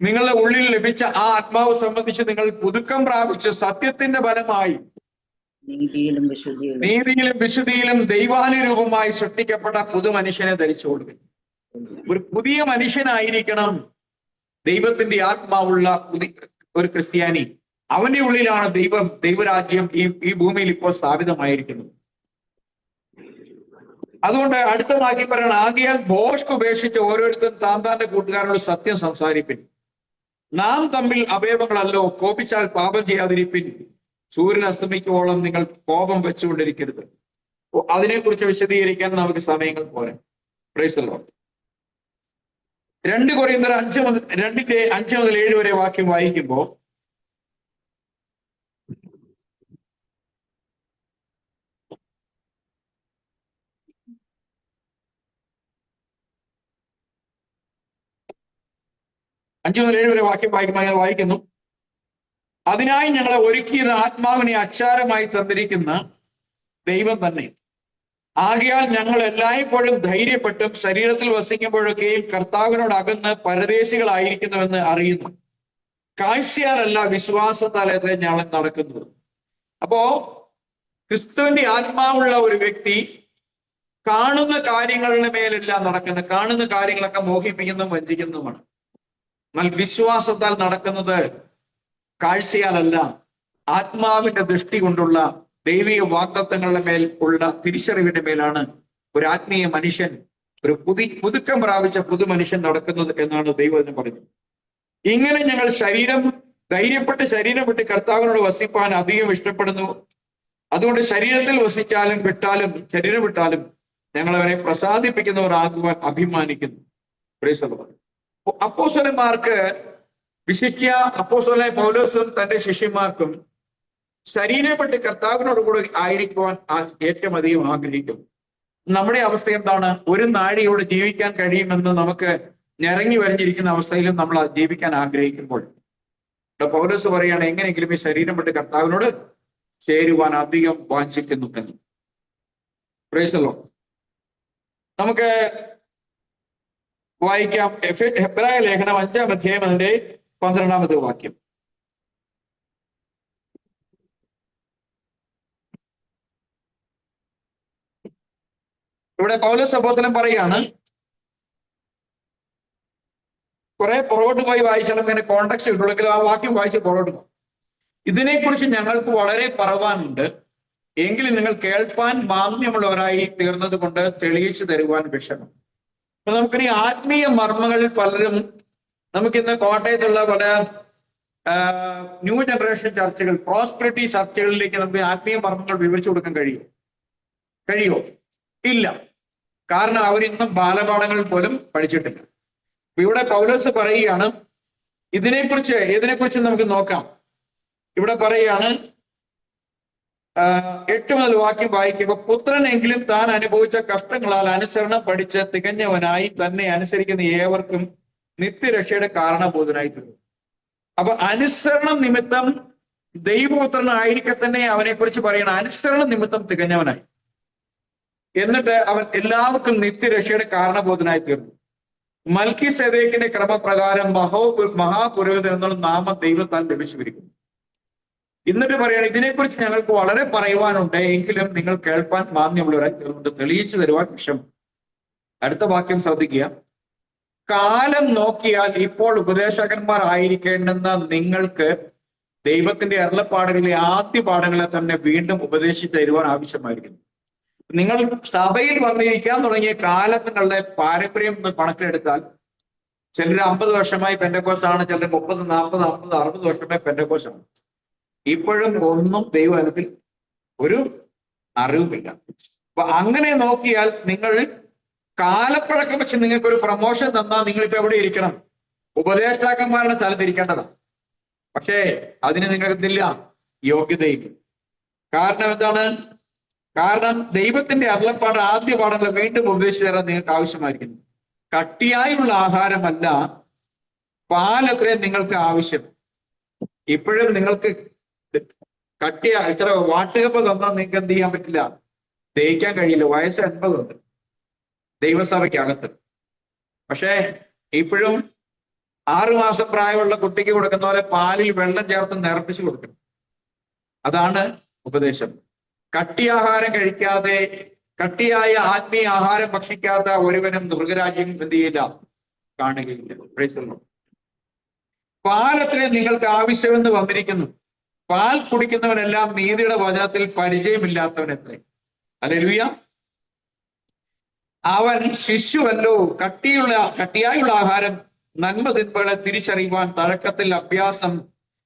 നിങ്ങളുടെ ഉള്ളിൽ ലഭിച്ച ആ ആത്മാവ് സംബന്ധിച്ച് നിങ്ങൾ പുതുക്കം പ്രാപിച്ച് സത്യത്തിന്റെ ഫലമായി നീതിയിലും വിശുദ്ധിയിലും ദൈവാനുരൂപമായി സൃഷ്ടിക്കപ്പെട്ട പുതു മനുഷ്യനെ ധരിച്ചുകൊള്ളുക. ഒരു പുതിയ മനുഷ്യനായിരിക്കണം ദൈവത്തിന്റെ ആത്മാവുള്ള ഒരു ക്രിസ്ത്യാനി. അവന്റെ ഉള്ളിലാണ് ദൈവരാജ്യം ഈ ഭൂമിയിൽ ഇപ്പോൾ സ്ഥാപിതമായിരിക്കുന്നത്. അതുകൊണ്ട് അടുത്ത വാക്യം പറയണം, ആകയാൽ ഭോഷ്ക് ഉപേക്ഷിച്ച് ഓരോരുത്തരും താന്റെ കൂട്ടുകാരോട് സത്യം സംസാരിപ്പിൻ. നാം തമ്മിൽ അവയവങ്ങളല്ലോ, കോപിച്ചാൽ പാപം ചെയ്യാതിരിപ്പിൻ. സൂര്യൻ അസ്തമിക്കുവോളം നിങ്ങൾ കോപം വെച്ചുകൊണ്ടിരിക്കരുത്. അതിനെക്കുറിച്ച് വിശദീകരിക്കാൻ നമുക്ക് സമയങ്ങൾ പോരാ. Price the Lord. 2 കൊരിന്ത്യർ 5 മുതൽ 7 വരെ വാക്യം വായിക്കുമ്പോൾ വായിക്കുന്നു, അതിനായി ഞങ്ങളെ ഒരുക്കിയത് ആത്മാവിനെ അച്ചാരമായി തന്നിരിക്കുന്ന ദൈവം തന്നെ. ആകയാൽ ഞങ്ങൾ എല്ലായ്പ്പോഴും ധൈര്യപ്പെട്ടും ശരീരത്തിൽ വസിക്കുമ്പോഴൊക്കെയും കർത്താവിനോട് അകന്ന് പരദേശികളായിരിക്കുന്നുവെന്ന് അറിയുന്നു. കാഴ്ചയാലല്ല വിശ്വാസത്താൽ എത്ര ഞങ്ങൾ നടക്കുന്നത്. അപ്പോ ക്രിസ്തുവിന്റെ ആത്മാവുള്ള ഒരു വ്യക്തി കാണുന്ന കാര്യങ്ങളുടെ മേലെല്ലാം നടക്കുന്നത്, കാണുന്ന കാര്യങ്ങളൊക്കെ മോഹിപ്പിക്കുന്നതും വഞ്ചിക്കുന്നതുമാണ്. എന്നാൽ വിശ്വാസത്താൽ നടക്കുന്നത് കാഴ്ചയാലല്ല, ആത്മാവിന്റെ ദൃഷ്ടി കൊണ്ടുള്ള ദൈവിക വാഗ്ദത്തങ്ങളുടെ മേൽ ഉള്ള തിരിച്ചറിവിന്റെ മേലാണ് ഒരു ആത്മീയ മനുഷ്യൻ, ഒരു പുതുക്കം പ്രാപിച്ച പുതുമനുഷ്യൻ നടക്കുന്നത് എന്നാണ് ദൈവം പറയുന്നത്. ഇങ്ങനെ ഞങ്ങൾ ധൈര്യപ്പെട്ട് ശരീരം വിട്ട് കർത്താവിനോട് വസിപ്പാൻ അധികം ഇഷ്ടപ്പെടുന്നു. അതുകൊണ്ട് ശരീരത്തിൽ വസിച്ചാലും ശരീരം വിട്ടാലും ഞങ്ങൾ അവരെ പ്രസാദിപ്പിക്കുന്നവർ ആകുവാൻ അഭിമാനിക്കുന്നു. അപ്പോസ്തലന്മാർക്ക്, വിശിഷ്യ അപ്പോസ്തലനായ പൗലോസും തന്റെ ശിഷ്യന്മാർക്കും ശരീരപ്പെട്ട് കർത്താവിനോട് കൂടെ ആയിരിക്കുവാൻ ഏറ്റവും അധികം ആഗ്രഹിക്കും. നമ്മുടെ അവസ്ഥ എന്താണ്? ഒരു നാഴിയോട് ജീവിക്കാൻ കഴിയുമെന്ന് നമുക്ക് ഞെരങ്ങി വരഞ്ഞിരിക്കുന്ന അവസ്ഥയിലും നമ്മൾ ജീവിക്കാൻ ആഗ്രഹിക്കുമ്പോൾ പൗലോസ് പറയാണ്, എങ്ങനെയെങ്കിലും ഈ ശരീരം വിട്ട് കർത്താവിനോട് ചേരുവാൻ അധികം വാഞ്ചിക്കുന്നു എന്ന്. Price the Lord. നമുക്ക് വായിക്കാം ഹെബ്രായ ലേഖനം 5-ാം അധ്യായം അതിന്റെ 12-ാമത്തെ വാക്യം. ഇവിടെ പൗലോസ് അപ്പോസ്തലൻ പറയാണ്, കുറെ പുറകോട്ട് പോയി വായിച്ചാലും ഇങ്ങനെ കോണ്ടക്സ്റ്റ് കിട്ടുള്ളെങ്കിലും ആ വാക്യം വായിച്ച് പുറകോട്ട് പോകും. ഇതിനെക്കുറിച്ച് ഞങ്ങൾക്ക് വളരെ പറവാനുണ്ട്, എങ്കിലും നിങ്ങൾ കേൾപ്പാൻ മാന്യമുള്ളവരായി തീർന്നത് കൊണ്ട് തെളിയിച്ചു തരുവാൻ വിഷമം. അപ്പൊ നമുക്കിനി ആത്മീയ മർമ്മങ്ങളിൽ പലരും, നമുക്കിന്ന് കോട്ടയത്തുള്ള പല ന്യൂ ജനറേഷൻ ചർച്ചകൾ, പ്രോസ്പെരിറ്റി ചർച്ചകളിലേക്ക് നമുക്ക് ആത്മീയ മർമ്മങ്ങൾ വിവരിച്ചു കൊടുക്കാൻ കഴിയുമോ? ഇല്ല. കാരണം അവരിന്നും ബാലപാഠങ്ങൾ പോലും പഠിച്ചിട്ടില്ല. ഇവിടെ പൗലോസ് പറയുകയാണ്, ഇതിനെക്കുറിച്ച് നമുക്ക് നോക്കാം. ഇവിടെ പറയുകയാണ്, 8 മുതൽ വാക്യം വായിക്കുമ്പോൾ, പുത്രനെങ്കിലും താൻ അനുഭവിച്ച കഷ്ടങ്ങളാൽ അനുസരണം പഠിച്ച് തികഞ്ഞവനായി തന്നെ അനുസരിക്കുന്ന ഏവർക്കും നിത്യരക്ഷയുടെ കാരണബോധനായി തീർന്നു. അപ്പൊ അനുസരണം നിമിത്തം ദൈവപുത്രനായിരിക്കെ തന്നെ അവനെ കുറിച്ച് പറയണം, അനുസരണം നിമിത്തം തികഞ്ഞവനായി, എന്നിട്ട് അവൻ എല്ലാവർക്കും നിത്യരക്ഷയുടെ കാരണബോധനായി തീർന്നു. മൽക്കീസേദെക്കിന്റെ ക്രമപ്രകാരം മഹാപുരോഹിതൻ എന്നുള്ള നാമം ദൈവത്താൽ ലഭിച്ചിരിക്കുന്നു. എന്നിട്ട് പറയാണ്, ഇതിനെക്കുറിച്ച് ഞങ്ങൾക്ക് വളരെ പറയുവാനുണ്ട്, എങ്കിലും നിങ്ങൾ കേൾപ്പാൻ മാന്യമുള്ളവരായി തീർന്നുകൊണ്ട് തെളിയിച്ചു തരുവാൻ വിഷമം. അടുത്ത വാക്യം ശ്രദ്ധിക്കുക. കാലം നോക്കിയാൽ ഇപ്പോൾ ഉപദേശകന്മാർ ആയിരിക്കേണ്ടുന്ന നിങ്ങൾക്ക് ദൈവത്തിന്റെ അരുളപ്പാടുകളിലെ ആദ്യ പാഠങ്ങളെ തന്നെ വീണ്ടും ഉപദേശിച്ചു തരുവാൻ ആവശ്യമായിരിക്കുന്നു. നിങ്ങൾ സഭയിൽ വന്നിരിക്കാൻ തുടങ്ങിയ കാലത്തുകളുടെ പാരമ്പര്യം കണക്കിലെടുത്താൽ ചിലർ 50 വർഷമായി പെന്തക്കോസ്താണ്, ചിലർ 30, 40, 50, 60 വർഷമായി പെന്തക്കോസ്താണ്. ഇപ്പോഴും ഒന്നും ദൈവത്തിൽ ഒരു അറിവുമില്ല. അപ്പൊ അങ്ങനെ നോക്കിയാൽ നിങ്ങൾ കാലപ്പഴക്കം വെച്ച് നിങ്ങൾക്ക് ഒരു പ്രൊമോഷൻ തന്നാൽ നിങ്ങളിപ്പോ എവിടെ ഇരിക്കണം? ഉപദേഷ്ടാക്കന്മാരുടെ സ്ഥലത്ത് ഇരിക്കേണ്ടതാണ്. പക്ഷേ അതിന് നിങ്ങൾക്കില്ല, യോഗ്യതയില്ല. കാരണം എന്താണ്? കാരണം ദൈവത്തിന്റെ അരുളപ്പാട് ആദ്യ പാഠങ്ങൾ വീണ്ടും ഉപദേശിച്ചു തരാൻ നിങ്ങൾക്ക് ആവശ്യമായിരിക്കുന്നു. കട്ടിയായുള്ള ആഹാരമല്ല, പാലത്രേ നിങ്ങൾക്ക് ആവശ്യം. ഇപ്പോഴും നിങ്ങൾക്ക് ഇത്ര വാട്ടുകപ്പ് തന്നാൽ നിങ്ങൾക്ക് എന്ത് ചെയ്യാൻ പറ്റില്ല? ദഹിക്കാൻ കഴിയില്ല. വയസ്സ് 80 ഉണ്ട് ദൈവസഭയ്ക്കകത്ത്. പക്ഷേ ഇപ്പോഴും 6 മാസം പ്രായമുള്ള കുട്ടിക്ക് കൊടുക്കുന്ന പോലെ പാലിൽ വെള്ളം ചേർത്ത് നിറപ്പിച്ചു കൊടുക്കണം. അതാണ് ഉപദേശം. കട്ടിയാഹാരം കഴിക്കാതെ, കട്ടിയായ ആത്മീയ ആഹാരം ഭക്ഷിക്കാത്ത ഒരുവനും മൃഗരാജ്യം എന്ത് ചെയ്യില്ല, കാണുകയില്ല. പാലത്രേ നിങ്ങൾക്ക് ആവശ്യമെന്ന് വന്നിരിക്കുന്നു. പാൽ കുടിക്കുന്നവനെല്ലാം നീതിയുടെ വചനത്തിൽ പരിചയമില്ലാത്തവനെത്രേ. ഹല്ലേലൂയ. അവൻ ശിശുവല്ലോ. കട്ടിയായുള്ള ആഹാരം നന്മ തിന്മകളെ തിരിച്ചറിയുവാൻ തഴക്കത്തിൽ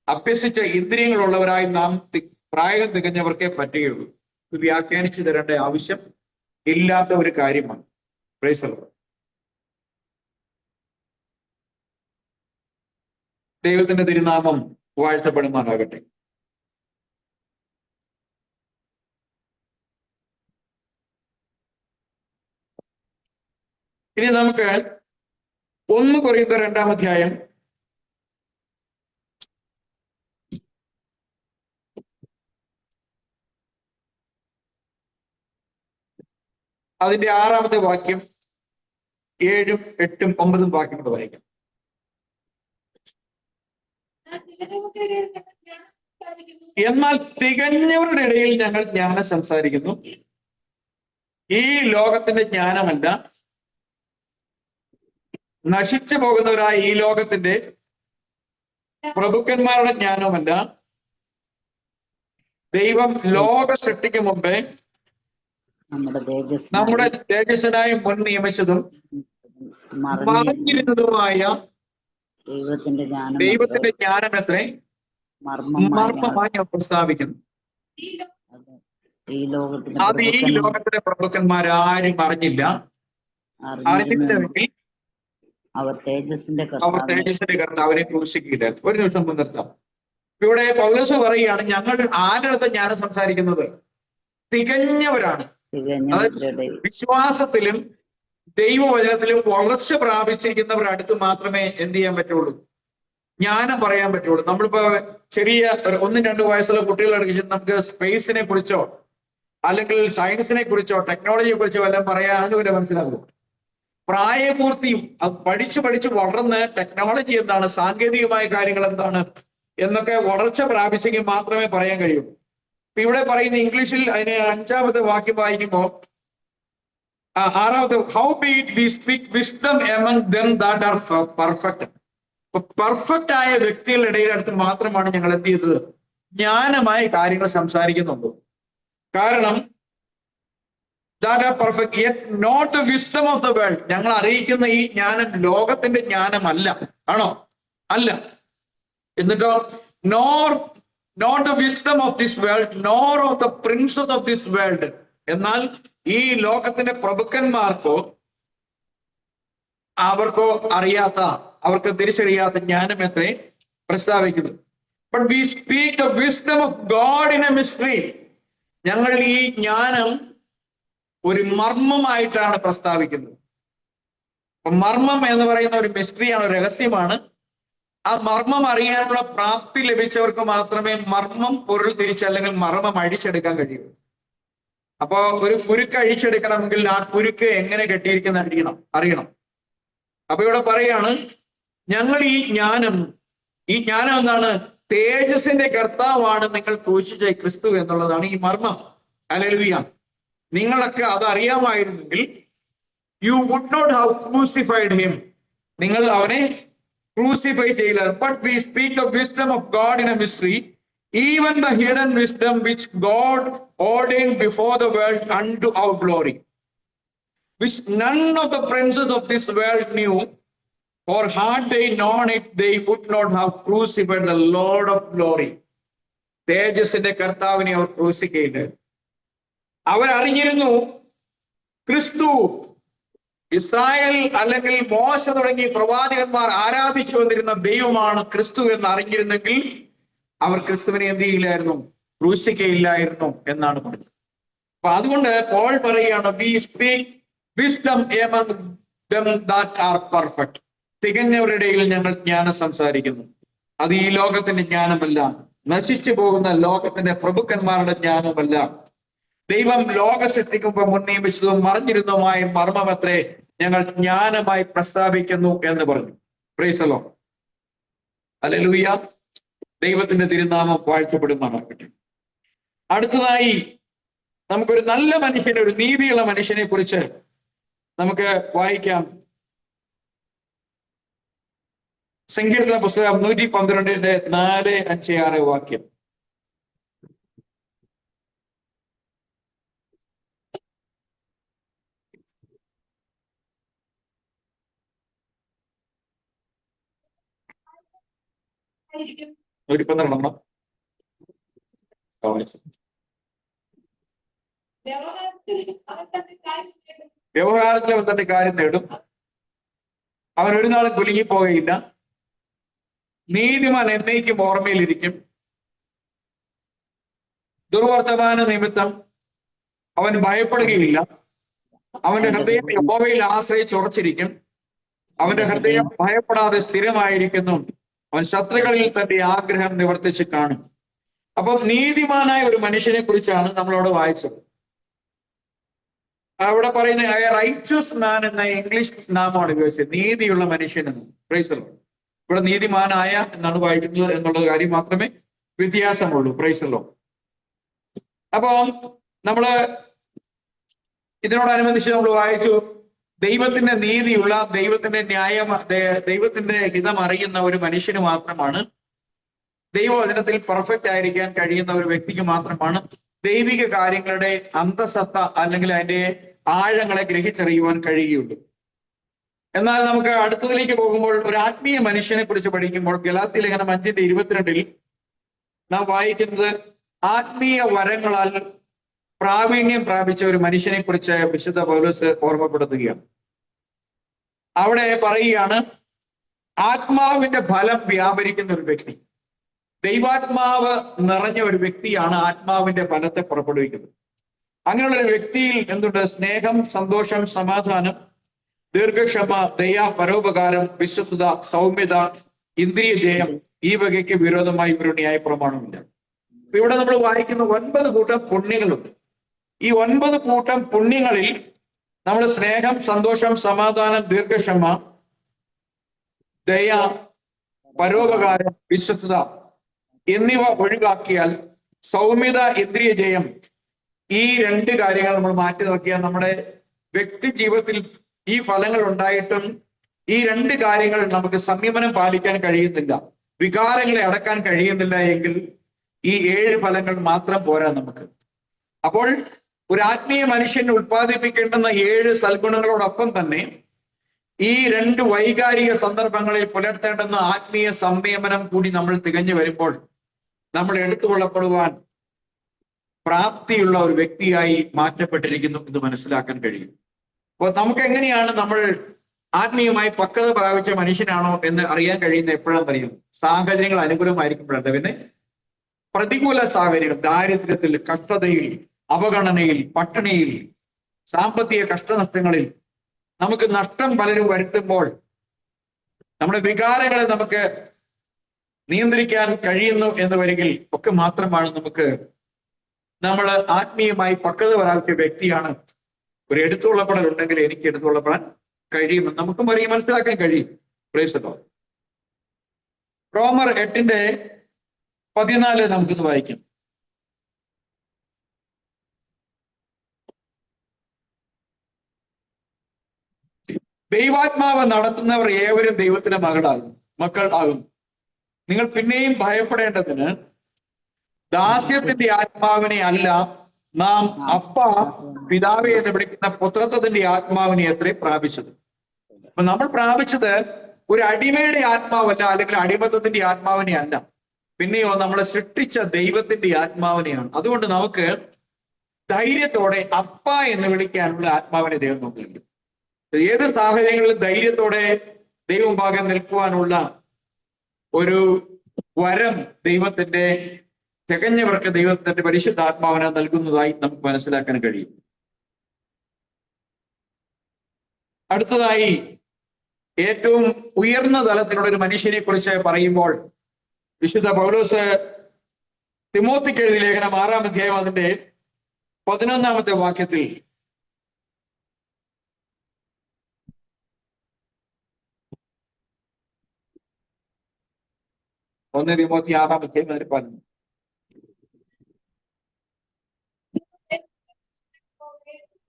അഭ്യസിച്ച ഇന്ദ്രിയങ്ങളുള്ളവരായി നാം പ്രായം തികഞ്ഞവർക്കേ പറ്റുകയുള്ളൂ. ഇത് വ്യാഖ്യാനിച്ചു തരേണ്ട ആവശ്യം ഇല്ലാത്ത ഒരു കാര്യമാണ്. Price the Lord. ദൈവത്തിന്റെ തിരുനാമം വാഴ്ത്തപ്പെടുമാറാകട്ടെ. ഇനി നമുക്ക് 1 കൊരിന്ത്യർ 2-ാം അധ്യായം അതിന്റെ 6-ാമത്തെ വാക്യം, 7, 8, 9 വാക്യങ്ങൾ വായിക്കാം. എന്നാൽ തികഞ്ഞവരുടെ ഇടയിൽ ഞങ്ങൾ ജ്ഞാനം സംസാരിക്കുന്നു. ഈ ലോകത്തിന്റെ ജ്ഞാനമല്ല, നശിച്ചു പോകുന്നവരായ ഈ ലോകത്തിന്റെ പ്രഭുക്കന്മാരുടെ ജ്ഞാനമല്ല, ദൈവം ലോക സൃഷ്ടിക്ക് മുമ്പേ നമ്മുടെ തേജസ്സിനായി മുൻ നിയമിച്ചതും മറഞ്ഞിരുന്നതുമായ ദൈവത്തിന്റെ ജ്ഞാനമെത്രേ മർമ്മമായി ഞാൻ പ്രസ്താവിക്കുന്നു. അത് ഈ ലോകത്തിലെ പ്രഭുക്കന്മാരാരും അറിഞ്ഞില്ല. അറിഞ്ഞിട്ടുണ്ടെങ്കിൽ അവർ തേജസ്സിന്റെ കർത്താവിനെ ക്രൂശിക്കില്ല. ഒരു നിമിഷം നിർത്താം. ഇവിടെ പൗലോസ് പറയുകയാണ്, ഞങ്ങൾ ആരുടെ ജ്ഞാനം സംസാരിക്കുന്നത്? തികഞ്ഞവരാണ്. വിശ്വാസത്തിലും ദൈവവചനത്തിലും വളർച്ച പ്രാപിച്ചിരിക്കുന്നവരുടെ അടുത്ത് മാത്രമേ എന്ത് ചെയ്യാൻ പറ്റുള്ളൂ? ജ്ഞാനം പറയാൻ പറ്റുള്ളൂ. നമ്മളിപ്പോ ചെറിയ 1-2 വയസ്സുള്ള കുട്ടികളെ നമുക്ക് സ്പേസിനെ കുറിച്ചോ അല്ലെങ്കിൽ സയൻസിനെ കുറിച്ചോ ടെക്നോളജിയെ കുറിച്ചോ എല്ലാം പറയാൻ വരെ മനസ്സിലാകും. പ്രായപൂർത്തിയും അത് പഠിച്ചു വളർന്ന് ടെക്നോളജി എന്താണ്, സാങ്കേതികമായ കാര്യങ്ങൾ എന്താണ് എന്നൊക്കെ വളർച്ച പ്രാപിച്ചെങ്കിൽ മാത്രമേ പറയാൻ കഴിയൂ. ഇവിടെ പറയുന്ന ഇംഗ്ലീഷിൽ അതിന് 5ാമത്തെ വാക്യം വായിക്കുമ്പോൾ 6ാമത്തെ, how be we speak wisdom among them that are perfect. Perfect ആയ വ്യക്തികളുടെ ഇടയിൽ അടുത്ത് മാത്രമാണ് ഞങ്ങൾ എന്ത് ചെയ്തത്? ജ്ഞാനമായ കാര്യങ്ങൾ സംസാരിക്കുന്നുള്ളൂ. കാരണം that are perfect yet not the wisdom of the world. ഞങ്ങൾ അറിയിക്കുന്ന ഈ ജ്ഞാനം ലോകത്തിന്റെ ജ്ഞാനമല്ല. ആണോ? അല്ല. എന്നിട്ടോ not the wisdom of this world nor of the princes of this world. എന്നാൽ ഈ ലോകത്തിന്റെ പ്രഭുക്കന്മാർക്കോ അവർക്ക് തിരിച്ചറിയാത്ത ജ്ഞാനം എത്രേ പ്രസ്താവിക്കുന്നത്. But we speak the wisdom of God in a mystery. ഞങ്ങൾ ഈ ജ്ഞാനം ഒരു മർമ്മമായിട്ടാണ് പ്രസ്താവിക്കുന്നത്. മർമ്മം എന്ന് പറയുന്ന ഒരു മിസ്റ്ററിയാണ്, ഒരു രഹസ്യമാണ്. ആ മർമ്മം അറിയാനുള്ള പ്രാപ്തി ലഭിച്ചവർക്ക് മാത്രമേ മർമ്മം പൊരുൾ തിരിച്ചല്ലെങ്കിൽ മർമ്മം അഴിച്ചെടുക്കാൻ കഴിയൂ. അപ്പോ ഒരു കുരുക്ക് അഴിച്ചെടുക്കണമെങ്കിൽ ആ കുരുക്ക് എങ്ങനെ കെട്ടിയിരിക്കുന്ന അറിയണം. അപ്പൊ ഇവിടെ പറയാണ്, ഞങ്ങൾ ഈ ജ്ഞാനം എന്താണ്? തേജസ്സിന്റെ കർത്താവാണ് നിങ്ങൾ ക്രൂശിച്ച ക്രിസ്തു എന്നുള്ളതാണ് ഈ മർമ്മം. ഹല്ലേലൂയ. നിങ്ങളൊക്കെ അത് അറിയാമായിരുന്നെങ്കിൽ you would not have crucified him, നിങ്ങൾ അവനെ ക്രൂസിഫൈ ചെയ്യില്ല. But we speak of wisdom of God in a mystery, even the hidden wisdom which God ordained before the world unto our glory, which none of the princes of this world knew, for had they known it, they would not have crucified the Lord of glory. തേജസ്സിന്റെ കർത്താവിനെ അവർ ക്രൂശിക്കയില്ല. അവരറിഞ്ഞിരുന്നു ക്രിസ്തു ഇസ്രായേൽ അല്ലെങ്കിൽ മോശ തുടങ്ങി പ്രവാചകന്മാർ ആരാധിച്ചു വന്നിരുന്ന ദൈവമാണ് ക്രിസ്തു എന്ന് അറിഞ്ഞിരുന്നെങ്കിൽ അവർ ക്രിസ്തുവിനെ എന്ത് ചെയ്യില്ലായിരുന്നു? ക്രൂശിക്കയില്ലായിരുന്നു എന്നാണ് പറഞ്ഞത്. അപ്പൊ അതുകൊണ്ട് പോൾ പറയുകയാണ്, we speak wisdom among them that are perfect. തികഞ്ഞവരുടെ ഇടയിൽ ഞങ്ങൾ ജ്ഞാനം സംസാരിക്കുന്നു. അത് ഈ ലോകത്തിന്റെ ജ്ഞാനമല്ല, നശിച്ചു പോകുന്ന ലോകത്തിന്റെ പ്രഭുക്കന്മാരുടെ ജ്ഞാനമല്ല. ദൈവം ലോക സൃഷ്ടിക്കുമ്പോൾ മുൻ നിയമിച്ചതും മറിഞ്ഞിരുന്നതുമായ മർമ്മമത്രേ ഞങ്ങൾ ജ്ഞാനമായി പ്രസ്താവിക്കുന്നു എന്ന് പറഞ്ഞു. Price the Lord. ഹല്ലേലൂയ. ദൈവത്തിന്റെ തിരുനാമം വാഴ്ത്തപ്പെടുമാറാകട്ടെ. അടുത്തതായി നമുക്കൊരു നല്ല മനുഷ്യനെ, ഒരു നീതിയുള്ള മനുഷ്യനെ കുറിച്ച് നമുക്ക് വായിക്കാം. സങ്കീർത്തന പുസ്തകം 112 4, 5, 6 വാക്യം. വ്യവഹാരത്തിൽ അവൻ തന്റെ കാര്യം നേടും, അവൻ ഒരു നാളും കുലുങ്ങിപ്പോകയില്ല. നീതിമാൻ എന്നേക്കും ഓർമ്മയിലിരിക്കും. ദുർവർത്തമാന നിമിത്തം അവൻ ഭയപ്പെടുകയില്ല. അവന്റെ ഹൃദയം യഹോവയിൽ ആശ്രയിച്ചുറച്ചിരിക്കും. അവന്റെ ഹൃദയം ഭയപ്പെടാതെ സ്ഥിരമായിരിക്കുന്നു. അവൻ ശത്രുക്കളിൽ തന്റെ ആഗ്രഹം നിവർത്തിച്ച് കാണും. അപ്പൊ നീതിമാനായ ഒരു മനുഷ്യനെ കുറിച്ചാണ് നമ്മളവിടെ വായിച്ചത്. അവിടെ പറയുന്ന റൈച്ചസ് മാൻ എന്ന ഇംഗ്ലീഷ് നാമമാണ് ഉപയോഗിച്ചത്, നീതിയുള്ള മനുഷ്യൻ എന്ന്. Price the Lord. ഇവിടെ നീതിമാനായ എന്നാണ് വായിക്കുന്നത് എന്നുള്ള കാര്യം മാത്രമേ വ്യത്യാസമുള്ളൂ. Price the Lord. അപ്പൊ നമ്മള് ഇതിനോടനുബന്ധിച്ച് നമ്മൾ വായിച്ചു, ദൈവത്തിന്റെ നീതിയുള്ള, ദൈവത്തിന്റെ ദൈവത്തിന്റെ ഹിതം അറിയുന്ന ഒരു മനുഷ്യന് മാത്രമാണ്, ദൈവവചനത്തിൽ പെർഫെക്റ്റ് ആയിരിക്കാൻ കഴിയുന്ന ഒരു വ്യക്തിക്ക് മാത്രമാണ് ദൈവിക കാര്യങ്ങളുടെ അന്തസത്ത അല്ലെങ്കിൽ അതിന്റെ ആഴങ്ങളെ ഗ്രഹിച്ചറിയുവാൻ കഴിയുകയുള്ളൂ. എന്നാൽ നമുക്ക് അടുത്തതിലേക്ക് പോകുമ്പോൾ ഒരു ആത്മീയ മനുഷ്യനെ കുറിച്ച് പഠിക്കുമ്പോൾ ഗലാത്യ ലേഖനം 5:22 നാം വായിക്കുന്നത് ആത്മീയ വരങ്ങളാൽ പ്രാവീണ്യം പ്രാപിച്ച ഒരു മനുഷ്യനെ കുറിച്ച് വിശുദ്ധ പൗലോസ് ഓർമ്മപ്പെടുത്തുകയാണ്. അവിടെ പറയുകയാണ്, ആത്മാവിന്റെ ഫലം വ്യാപരിക്കുന്ന ഒരു വ്യക്തി, ദൈവാത്മാവ് നിറഞ്ഞ ഒരു വ്യക്തിയാണ് ആത്മാവിന്റെ ഫലത്തെ പുറപ്പെടുവിക്കുന്നത്. അങ്ങനെയുള്ള ഒരു വ്യക്തിയിൽ എന്തുണ്ട്? സ്നേഹം, സന്തോഷം, സമാധാനം, ദീർഘക്ഷമ, ദയ, പരോപകാരം, വിശ്വസ്തത, സൗമ്യത, ഇന്ദ്രിയ ജയം, ഈ വകയ്ക്ക് വിരോധമായി ഒരു ന്യായപ്രമാണമില്ല. ഇവിടെ നമ്മൾ വായിക്കുന്ന 9 കൂട്ടം പുണ്യങ്ങളുണ്ട്. ഈ 9 കൂട്ടം പുണ്യങ്ങളിൽ നമ്മൾ സ്നേഹം, സന്തോഷം, സമാധാനം, ദീർഘക്ഷമ, ദയ, പരോപകാരം, വിശ്വസ്തത എന്നിവ ഒഴിവാക്കിയാൽ, സൗമ്യത, ഇന്ദ്രിയ ജയം, ഈ 2 കാര്യങ്ങൾ നമ്മൾ മാറ്റി നോക്കിയാൽ നമ്മുടെ വ്യക്തി ജീവിതത്തിൽ ഈ ഫലങ്ങൾ ഉണ്ടായിട്ടും ഈ 2 കാര്യങ്ങൾ നമുക്ക് സംയമനം പാലിക്കാൻ കഴിയുന്നില്ല, വികാരങ്ങളെ അടക്കാൻ കഴിയുന്നില്ല എങ്കിൽ ഈ 7 ഫലങ്ങൾ മാത്രം പോരാ നമുക്ക്. അപ്പോൾ ഒരു ആത്മീയ മനുഷ്യൻ ഉത്പാദിപ്പിക്കേണ്ടുന്ന 7 സൽഗുണങ്ങളോടൊപ്പം തന്നെ ഈ 2 വൈകാരിക സന്ദർഭങ്ങളിൽ പുലർത്തേണ്ടുന്ന ആത്മീയ സംയമനം കൂടി നമ്മൾ തികഞ്ഞു വരുമ്പോൾ നമ്മൾ എടുത്തുകൊള്ളപ്പെടുവാൻ പ്രാപ്തിയുള്ള ഒരു വ്യക്തിയായി മാറ്റപ്പെട്ടിരിക്കുന്നു എന്ന് മനസ്സിലാക്കാൻ കഴിയും. അപ്പോൾ നമുക്ക് എങ്ങനെയാണ് നമ്മൾ ആത്മീയമായി പക്വത പ്രാപിച്ച മനുഷ്യനാണോ എന്ന് അറിയാൻ കഴിയുന്ന എപ്പോഴാണ് അറിയും? സാഹചര്യങ്ങൾ അനുകൂലമായിരിക്കുമ്പോഴല്ല. പിന്നെ പ്രതികൂല സാഹചര്യങ്ങൾ, ദാരിദ്ര്യത്തിൽ, കഷ്ടതയിൽ, അവഗണനയിൽ, പട്ടിണിയിൽ, സാമ്പത്തിക കഷ്ടനഷ്ടങ്ങളിൽ നമുക്ക് നഷ്ടം പലരും വരുത്തുമ്പോൾ നമ്മുടെ വികാരങ്ങളെ നമുക്ക് നിയന്ത്രിക്കാൻ കഴിയുന്നു എന്ന് വരികിൽ ഒക്കെ മാത്രമാണ് നമ്മൾ ആത്മീയമായി പക്വത പ്രാപിച്ച വ്യക്തിയാണ്. ഒരു എടുത്തുകൊള്ളപ്പെടൽ ഉണ്ടെങ്കിൽ എനിക്ക് എടുത്തുകൊള്ളപ്പെടാൻ കഴിയുമെന്ന് നമുക്കും മനസ്സിലാക്കാൻ കഴിയും. Price the Lord. റോമർ 8:14 നമുക്കിന്ന് വായിക്കാം. ദൈവാത്മാവ് നടത്തുന്നവർ ഏവരും ദൈവത്തിന്റെ മക്കൾ ആകും. നിങ്ങൾ പിന്നെയും ഭയപ്പെടേണ്ടതിന് ദാസ്യത്തിന്റെ ആത്മാവിനെ അല്ല, നാം അപ്പ പിതാവേ എന്ന് വിളിക്കുന്ന പുത്രത്വത്തിന്റെ ആത്മാവിനെ അത്രേ പ്രാപിച്ചത്. അപ്പൊ നമ്മൾ പ്രാപിച്ചത് ഒരു അടിമയുടെ ആത്മാവല്ല, അല്ലെങ്കിൽ അടിമത്തത്തിന്റെ ആത്മാവിനെ അല്ല, പിന്നെയോ നമ്മളെ സൃഷ്ടിച്ച ദൈവത്തിന്റെ ആത്മാവിനെയാണ്. അതുകൊണ്ട് നമുക്ക് ധൈര്യത്തോടെ അപ്പ എന്ന് വിളിക്കാനുള്ള ആത്മാവിനെ ദൈവം നോക്കില്ല. ഏത് സാഹചര്യങ്ങളിലും ധൈര്യത്തോടെ ദൈവമുമ്പാകെ നിൽക്കുവാനുള്ള ഒരു വരം ദൈവത്തിന്റെ തികഞ്ഞവർക്ക് ദൈവത്തിന്റെ പരിശുദ്ധാത്മാവിനെ നൽകുന്നതായി നമുക്ക് മനസ്സിലാക്കാൻ കഴിയും. അടുത്തതായി ഏറ്റവും ഉയർന്ന തലത്തിലുള്ള ഒരു മനുഷ്യനെ കുറിച്ച് പറയുമ്പോൾ വിശുദ്ധ പൗലോസ് തിമോത്തിക്ക് എഴുതിയ ലേഖനം 6-ാം അധ്യായം അതിന്റെ 11-ാമത്തെ വാക്യത്തിൽ തിമോത്തി 6-ാം അധ്യായം അതിന് 11.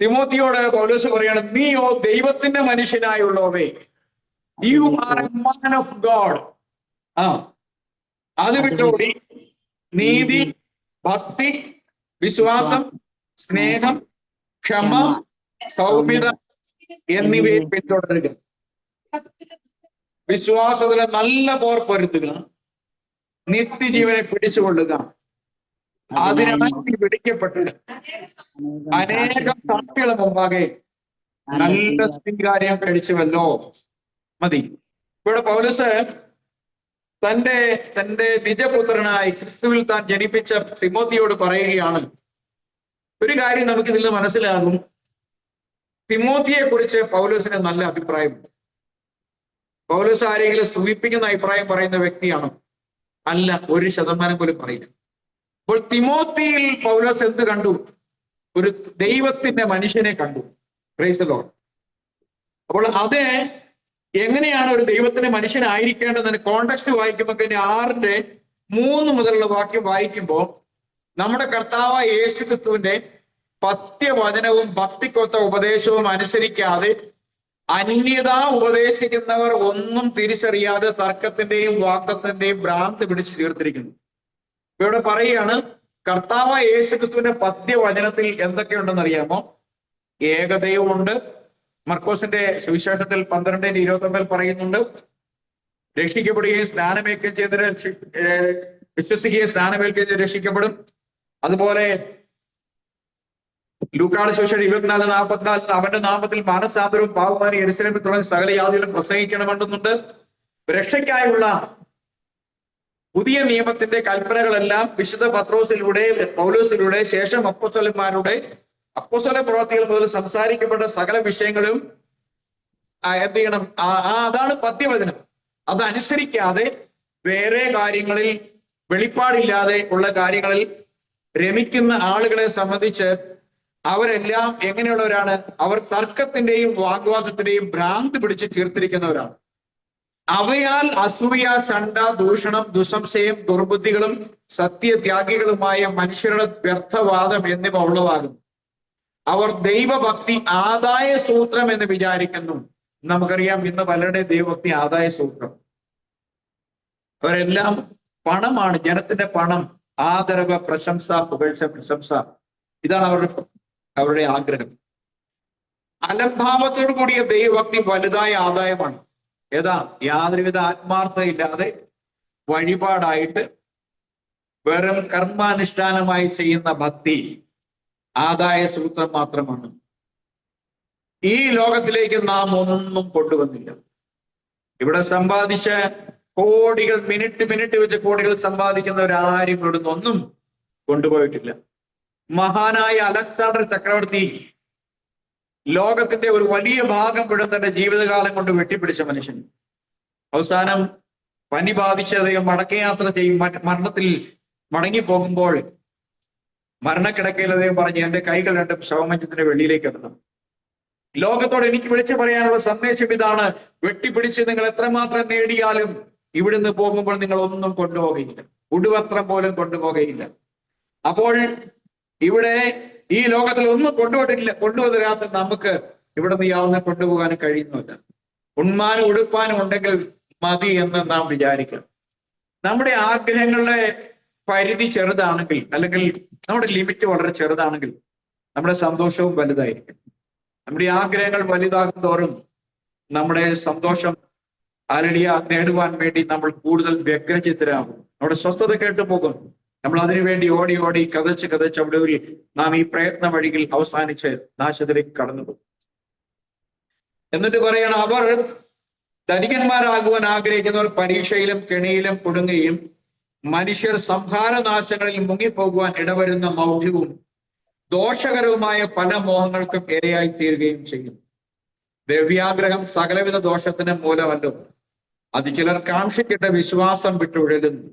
തിമോത്തിയോട് പൗലോസ് പറയാണ്, നീയോ ദൈവത്തിന്റെ മനുഷ്യനായുള്ളവേ, you are a man of God. അത് വിട്ടോടി നീതി, ഭക്തി, വിശ്വാസം, സ്നേഹം, ക്ഷമ, സൗമ്യത എന്നിവയെ പിന്തുടരുക. വിശ്വാസത്തിലെ നല്ല പോർ പൊരുത്തുക, നിത്യജീവനെ പിടിച്ചുകൊള്ളുക, അതിനായി പിടിക്കപ്പെട്ട് അനേകം സാക്ഷികളെ മുമ്പാകെ നല്ല സ്വീകാര്യം കഴിച്ചുവല്ലോ. മതി. ഇവിടെ പൗലോസ് തന്റെ നിജപുത്രനായി ക്രിസ്തുവിൽ താൻ ജനിപ്പിച്ച തിമോത്തിയോട് പറയുകയാണ്. ഒരു കാര്യം നമുക്ക് ഇതിൽ നിന്ന് മനസ്സിലാകും, തിമോത്തിയെ കുറിച്ച് പൗലോസിന് നല്ല അഭിപ്രായമുണ്ട്. പൗലോസ് ആരെങ്കിലും സൂചിപ്പിക്കുന്ന അഭിപ്രായം പറയുന്ന വ്യക്തിയാണോ? അല്ല, 1% പോലും പറയില്ല. അപ്പോൾ തിമോത്തിയിൽ പൗലോസ് എന്ത് കണ്ടു? ഒരു ദൈവത്തിന്റെ മനുഷ്യനെ കണ്ടു. Price the Lord. അപ്പോൾ അത് എങ്ങനെയാണ് ഒരു ദൈവത്തിന്റെ മനുഷ്യനായിരിക്കേണ്ടതിന് കോണ്ടെക്സ്റ്റ് വായിക്കുമ്പോൾ 6:3 മുതലുള്ള വാക്യം വായിക്കുമ്പോൾ നമ്മുടെ കർത്താവായ യേശു ക്രിസ്തുവിന്റെ പത്യവചനവും ഭക്തിക്കൊത്ത ഉപദേശവും അനുസരിക്കാതെ അന്യത ഉപദേശിക്കുന്നവർ ഒന്നും തിരിച്ചറിയാതെ തർക്കത്തിന്റെയും വാക്കത്തിന്റെയും ഭ്രാന്ത് പിടിച്ചു തീർത്തിരിക്കുന്നു. ഇവിടെ പറയുകയാണ്, കർത്താവായ യേശുക്രിസ്തുവിന്റെ പദ്യവചനത്തിൽ എന്തൊക്കെയുണ്ടെന്ന് അറിയാമോ? ഏകദൈവമുണ്ട്. മർക്കോസിന്റെ സുവിശേഷത്തിൽ 12:29 പറയുന്നുണ്ട്, രക്ഷിക്കപ്പെടുകയും സ്നാനമേൽക്കുകയും ചെയ്ത് വിശ്വസിക്കുകയും സ്നാനമേൽക്കുകയും ചെയ്ത് രക്ഷിക്കപ്പെടും. അതുപോലെ ലൂക്കായുടെ സുവിശേഷം 24:44 അവന്റെ നാമത്തിൽ മാനസാന്തരവും പാപമാനി യെരൂശലേമിൽ തുടങ്ങി സകല യാതൊരു പ്രസംഗിക്കണമെന്നുണ്ട്. രക്ഷയ്ക്കായുള്ള പുതിയ നിയമത്തിന്റെ കൽപ്പനകളെല്ലാം വിശുദ്ധ പത്രോസിലൂടെ, പൗലോസിലൂടെ, ശേഷം അപ്പോസ്തലന്മാരുടെ അപ്പോസ്തല പ്രവൃത്തികൾ മുതൽ സംസാരിക്കപ്പെട്ട സകല വിഷയങ്ങളും എന്ത് ചെയ്യണം? അതാണ് പദ്യവചനം. അതനുസരിക്കാതെ വേറെ കാര്യങ്ങളിൽ, വെളിപ്പാടില്ലാതെ ഉള്ള കാര്യങ്ങളിൽ രമിക്കുന്ന ആളുകളെ സംബന്ധിച്ച് അവരെല്ലാം എങ്ങനെയുള്ളവരാണ്? അവർ തർക്കത്തിന്റെയും വാഗ്വാദത്തിന്റെയും ഭ്രാന്ത് പിടിച്ച് തീർത്തിരിക്കുന്നവരാണ്. അവയാൽ അസൂയ, ശണ്ഠ, ദൂഷണം, ദുസംശയം, ദുർബുദ്ധികളും സത്യത്യാഗികളുമായ മനുഷ്യരുടെ വ്യർത്ഥവാദം എന്നിവ ഉളവാകും. അവർ ദൈവഭക്തി ആദായ സൂത്രം എന്ന് വിചാരിക്കുന്നു. നമുക്കറിയാം, ഇന്ന് പലരുടെ ദൈവഭക്തി ആദായ സൂത്രം. അവരെല്ലാം പണമാണ്, ജനത്തിന്റെ പണം, ആദരവ്, പ്രശംസ, പുകഴ്ച, പ്രശംസ, ഇതാണ് അവരുടെ ആഗ്രഹം. അലംഭാവത്തോടു കൂടിയ ദൈവഭക്തി വലുതായ ആദായമാണ്. ഏതാ? യാതൊരുവിധ ആത്മാർത്ഥത ഇല്ലാതെ വഴിപാടായിട്ട് വെറും കർമാനുഷ്ഠാനമായി ചെയ്യുന്ന ഭക്തി ആദായ സൂത്രം മാത്രമാണ്. ഈ ലോകത്തിലേക്ക് നാം ഒന്നും കൊണ്ടുവന്നില്ല. ഇവിടെ സമ്പാദിച്ച കോടികൾ, മിനിറ്റ് വെച്ച് കോടികൾ സമ്പാദിക്കുന്നവരാരും ഇവിടുന്ന് ഒന്നും കൊണ്ടുപോയിട്ടില്ല. മഹാനായ അലക്സാണ്ടർ ചക്രവർത്തി ലോകത്തിന്റെ ഒരു വലിയ ഭാഗം മുഴുവൻ തന്റെ ജീവിതകാലം കൊണ്ട് വെട്ടിപ്പിടിച്ച മനുഷ്യൻ. അവസാനം പനി ബാധിച്ച് അദ്ദേഹം മടക്കയാത്ര ചെയ്യും. മരണത്തിൽ മടങ്ങിപ്പോകുമ്പോൾ മരണക്കിടക്കയിൽ അദ്ദേഹം പറഞ്ഞു, എന്റെ കൈകൾ രണ്ടും ശവമഞ്ചത്തിന്റെ വെളിയിലേക്ക് ഇടണം. ലോകത്തോട് എനിക്ക് വിളിച്ചു പറയാനുള്ള സന്ദേശം ഇതാണ്: വെട്ടിപ്പിടിച്ച് നിങ്ങൾ എത്രമാത്രം നേടിയാലും ഇവിടുന്ന് പോകുമ്പോൾ നിങ്ങൾ ഒന്നും കൊണ്ടുപോകുകയില്ല, ഉടുവസ്ത്രം പോലും കൊണ്ടുപോകുകയില്ല. അപ്പോൾ ഇവിടെ ഈ ലോകത്തിൽ ഒന്നും കൊണ്ടുവരാത്ത നമുക്ക് ഇവിടുന്ന് യാതൊന്നും കൊണ്ടുപോകാനും കഴിയുന്നില്ല. ഉണ്മാനും ഉടുപ്പാനും ഉണ്ടെങ്കിൽ മതി എന്ന് നാം വിചാരിക്കണം. നമ്മുടെ ആഗ്രഹങ്ങളുടെ പരിധി ചെറുതാണെങ്കിൽ, അല്ലെങ്കിൽ നമ്മുടെ ലിമിറ്റ് വളരെ ചെറുതാണെങ്കിൽ, നമ്മുടെ സന്തോഷവും വലുതായിരിക്കും. നമ്മുടെ ആഗ്രഹങ്ങൾ വലുതാകും തോറും നമ്മുടെ സന്തോഷം നേടുവാൻ വേണ്ടി നമ്മൾ കൂടുതൽ വ്യഗ്രചിത്തരാകും. നമ്മുടെ സ്വസ്ഥത കേട്ടുപോകും. നമ്മൾ അതിനുവേണ്ടി ഓടി കതച്ച് അവിടെ നാം ഈ പ്രയത്ന വഴിയിൽ അവസാനിച്ച് നാശത്തിലേക്ക് കടന്നുപോകും. എന്നിട്ട് പറയണം, അവർ ധനികന്മാരാകുവാൻ ആഗ്രഹിക്കുന്നവർ പരീക്ഷയിലും കെണിയിലും കുടുങ്ങുകയും മനുഷ്യർ സംഹാരനാശങ്ങളിൽ മുങ്ങിപ്പോകുവാൻ ഇടവരുന്ന മൗഢ്യവും ദോഷകരവുമായ പല മോഹങ്ങൾക്കും ഇരയായി തീരുകയും ചെയ്യും. ദ്രവ്യാഗ്രഹം സകലവിധ ദോഷത്തിന് മൂലമല്ലോ. അത് ചിലർ കാക്ഷിച്ചിട്ട് വിശ്വാസം വിട്ടുഴലുന്നു,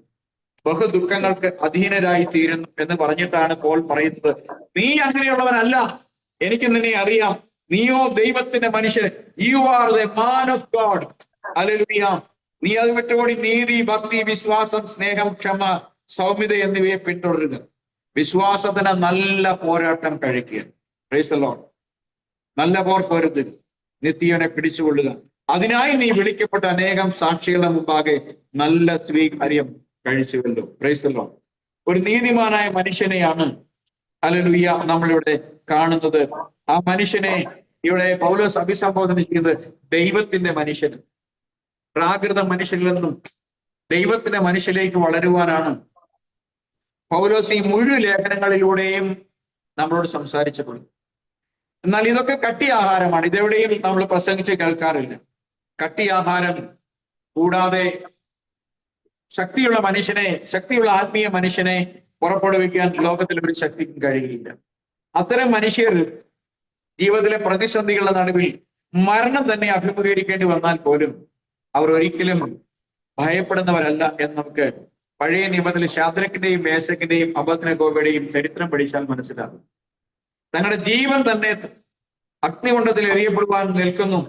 ബഹുദുഃഖങ്ങൾക്ക് അധീനരായി തീരുന്നു എന്ന് പറഞ്ഞിട്ടാണ് പോൾ പറയുന്നത്, നീ അങ്ങനെയുള്ളവനല്ല, എനിക്ക് നിന്നെ അറിയാം, നീയോ ദൈവത്തിന്റെ മനുഷ്യൻ, you are the man of God. Hallelujah. നീ അത് വിട്ടുകൂടി നീതി, ഭക്തി, വിശ്വാസം, സ്നേഹം, ക്ഷമ, സൗമ്യത എന്നിവയെ പിന്തുടരുക. വിശ്വാസത്തിന് നല്ല പോരാട്ടം കഴിക്കുക. Price the Lord. നല്ല പോർ പൊരുതുക, നിത്യനെ പിടിച്ചുകൊള്ളുക. അതിനായി നീ വിളിക്കപ്പെട്ട അനേകം സാക്ഷികളുടെ മുമ്പാകെ നല്ല സ്വീകാര്യം കഴിച്ചുവല്ലോ. Praise the Lord. ഒരു നീതിമാനായ മനുഷ്യനെയാണ് ഹല്ലേലൂയ നമ്മളിവിടെ കാണുന്നത്. ആ മനുഷ്യനെ ഇവിടെ പൗലോസ് അഭിസംബോധന ചെയ്യുന്നത് ദൈവത്തിന്റെ മനുഷ്യൻ. പ്രാകൃത മനുഷ്യനിൽ നിന്നും ദൈവത്തിന്റെ മനുഷ്യലേക്ക് വളരുവാനാണ് പൗലോസ് ഈ മുഴുവൻ ലേഖനങ്ങളിലൂടെയും നമ്മളോട് സംസാരിച്ചപ്പെടും. എന്നാൽ ഇതൊക്കെ കട്ടിയാഹാരമാണ്. ഇതെവിടെയും നമ്മൾ പ്രസംഗിച്ച് കേൾക്കാറില്ല. കട്ടിയാഹാരം കൂടാതെ ശക്തിയുള്ള ആത്മീയ മനുഷ്യനെ പുറപ്പെടുവിക്കാൻ ലോകത്തിൽ ഒരു ശക്തിക്കും കഴിയില്ല. അത്തരം മനുഷ്യർ ജീവിതത്തിലെ പ്രതിസന്ധികളുടെ നടുവിൽ മരണം തന്നെ അഭിമുഖീകരിക്കേണ്ടി വന്നാൽ പോലും അവർ ഒരിക്കലും ഭയപ്പെടുന്നവരല്ല എന്ന് നമുക്ക് പഴയ നിയമത്തിൽ ശാദ്രക്കിന്റെയും മേശക്കിന്റെയും അബദ്നെഗോവിന്റെയും ചരിത്രം പഠിച്ചാൽ മനസ്സിലാകും. തങ്ങളുടെ ജീവൻ തന്നെ അഗ്നികുണ്ഡത്തിൽ എറിയപ്പെടുവാൻ നിൽക്കുന്നു.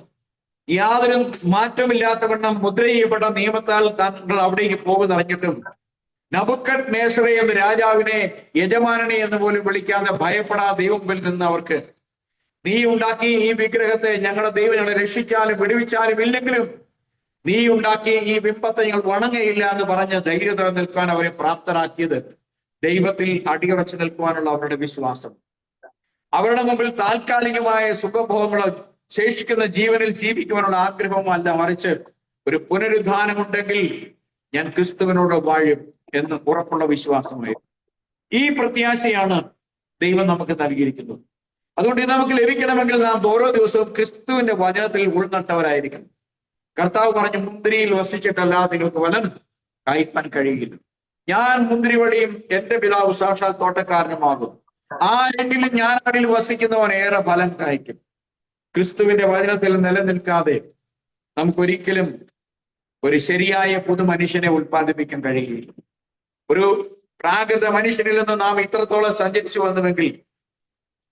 യാതൊരു മാറ്റമില്ലാത്തവണ്ണം മുദ്ര ചെയ്യപ്പെട്ട നിയമത്താൽ താങ്കൾ അവിടേക്ക് പോകുന്നറിഞ്ഞിട്ടും നബുക്കദ്നേസർ എന്ന രാജാവിനെ യജമാനനെ എന്ന് പോലും വിളിക്കാതെ ഭയപ്പെടാതെ ദൈവം മുമ്പിൽ നിന്ന് അവർക്ക് നീ ഉണ്ടാക്കിയ ഈ വിഗ്രഹത്തെ ഞങ്ങളുടെ ദൈവം ഞങ്ങളെ രക്ഷിച്ചാലും വിടുവിച്ചാലും ഇല്ലെങ്കിലും നീ ഉണ്ടാക്കിയ ഈ ബിംബത്തെ ഞങ്ങൾ വണങ്ങയില്ല എന്ന് പറഞ്ഞ് ധൈര്യത്തോടെ നിൽക്കാൻ അവരെ പ്രാപ്തരാക്കിയത് ദൈവത്തിൽ അടിയുറച്ചു നിൽക്കുവാനുള്ള അവരുടെ വിശ്വാസം. അവരുടെ മുമ്പിൽ താൽക്കാലികമായ സുഖഭോഗങ്ങളോ ശേഷിക്കുന്ന ജീവനിൽ ജീവിക്കുവാനുള്ള ആഗ്രഹമോ അല്ല, മറിച്ച് ഒരു പുനരുദ്ധാനമുണ്ടെങ്കിൽ ഞാൻ ക്രിസ്തുവിനോട് വാഴും എന്ന് ഉറപ്പുള്ള വിശ്വാസമായിരുന്നു. ഈ പ്രത്യാശയാണ് ദൈവം നമുക്ക് നൽകിയിരിക്കുന്നത്. അതുകൊണ്ട് ഇത് നമുക്ക് ലഭിക്കണമെങ്കിൽ നാം ഓരോ ദിവസവും ക്രിസ്തുവിന്റെ വചനത്തിൽ ഉൾനട്ടവരായിരിക്കണം. കർത്താവ് പറഞ്ഞു, മുന്തിരിയിൽ വസിച്ചിട്ടല്ലാതെ നിങ്ങൾക്ക് ഫലം കായ്പാൻ കഴിയില്ല. ഞാൻ മുന്തിരിവള്ളിയും എന്റെ പിതാവ് സാക്ഷാൽ തോട്ടക്കാരനുമാകും. ആരെങ്കിലും ഞാൻ അവരിൽ വസിക്കുന്നവൻ ഏറെ ഫലം കായ്ക്കും. ക്രിസ്തുവിന്റെ വചനത്തിൽ നിലനിൽക്കാതെ നമുക്കൊരിക്കലും ഒരു ശരിയായ പുതു മനുഷ്യനെ ഉൽപ്പാദിപ്പിക്കാൻ കഴിയില്ല. ഒരു പ്രാകൃത മനുഷ്യനിൽ നിന്ന് നാം ഇത്രത്തോളം സഞ്ചരിച്ചു വന്നുവെങ്കിൽ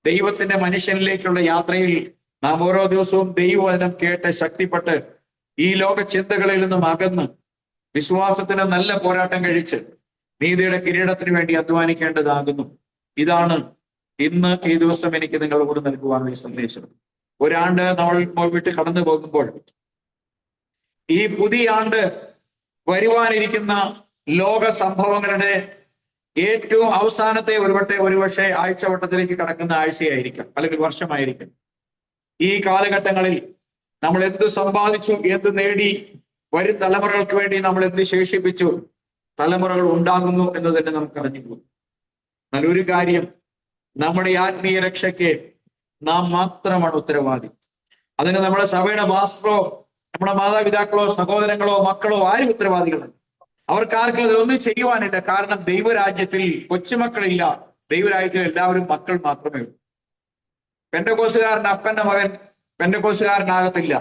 ദൈവത്തിന്റെ മനുഷ്യനിലേക്കുള്ള യാത്രയിൽ നാം ഓരോ ദിവസവും ദൈവവചനം കേട്ട് ശക്തിപ്പെട്ട് ഈ ലോക ചിന്തകളിൽ നിന്നും അകന്ന് വിശ്വാസത്തിന് നല്ല പോരാട്ടം കഴിച്ച് നീതിയുടെ കിരീടത്തിന് വേണ്ടി അധ്വാനിക്കേണ്ടതാകുന്നു. ഇതാണ് ഇന്ന് ഈ ദിവസം എനിക്ക് നിങ്ങളോട് നൽകുവാനുള്ള സന്ദേശം. ഒരാണ്ട് നമ്മൾ വിട്ട് കടന്നു പോകുമ്പോൾ ഈ പുതിയ ആണ്ട് വരുവാനിരിക്കുന്ന ലോക സംഭവങ്ങളുടെ ഏറ്റവും അവസാനത്തെ ഒരുപക്ഷെ ആഴ്ചവട്ടത്തിലേക്ക് കടക്കുന്ന ആഴ്ചയായിരിക്കും, അല്ലെങ്കിൽ വർഷമായിരിക്കും. ഈ കാലഘട്ടങ്ങളിൽ നമ്മൾ എന്ത് സമ്പാദിച്ചു, എന്ത് നേടി, വരും തലമുറകൾക്ക് വേണ്ടി നമ്മൾ എന്ത് ശേഷിപ്പിച്ചു, തലമുറകൾ ഉണ്ടാകുന്നു എന്ന് തന്നെ നമുക്ക് അറിഞ്ഞുപോകും. നല്ലൊരു കാര്യം, നമ്മുടെ ആത്മീയ രക്ഷയ്ക്ക് നാം മാത്രമാണ് ഉത്തരവാദി. അതിന് നമ്മുടെ സഭയുടെ പാസ്റ്ററോ നമ്മുടെ മാതാപിതാക്കളോ സഹോദരങ്ങളോ മക്കളോ ആരും ഉത്തരവാദികളല്ല. അവർക്കാർക്കും അതിലൊന്നും ചെയ്യുവാനില്ല. കാരണം ദൈവരാജ്യത്തിൽ കൊച്ചുമക്കളില്ല. ദൈവരാജ്യത്തിൽ എല്ലാവരും മക്കൾ മാത്രമേ ഉള്ളൂ. പെന്തക്കോസ്തുകാരന്റെ അപ്പന്റെ മകൻ പെന്തക്കോസ്തുകാരനാകത്തില്ല.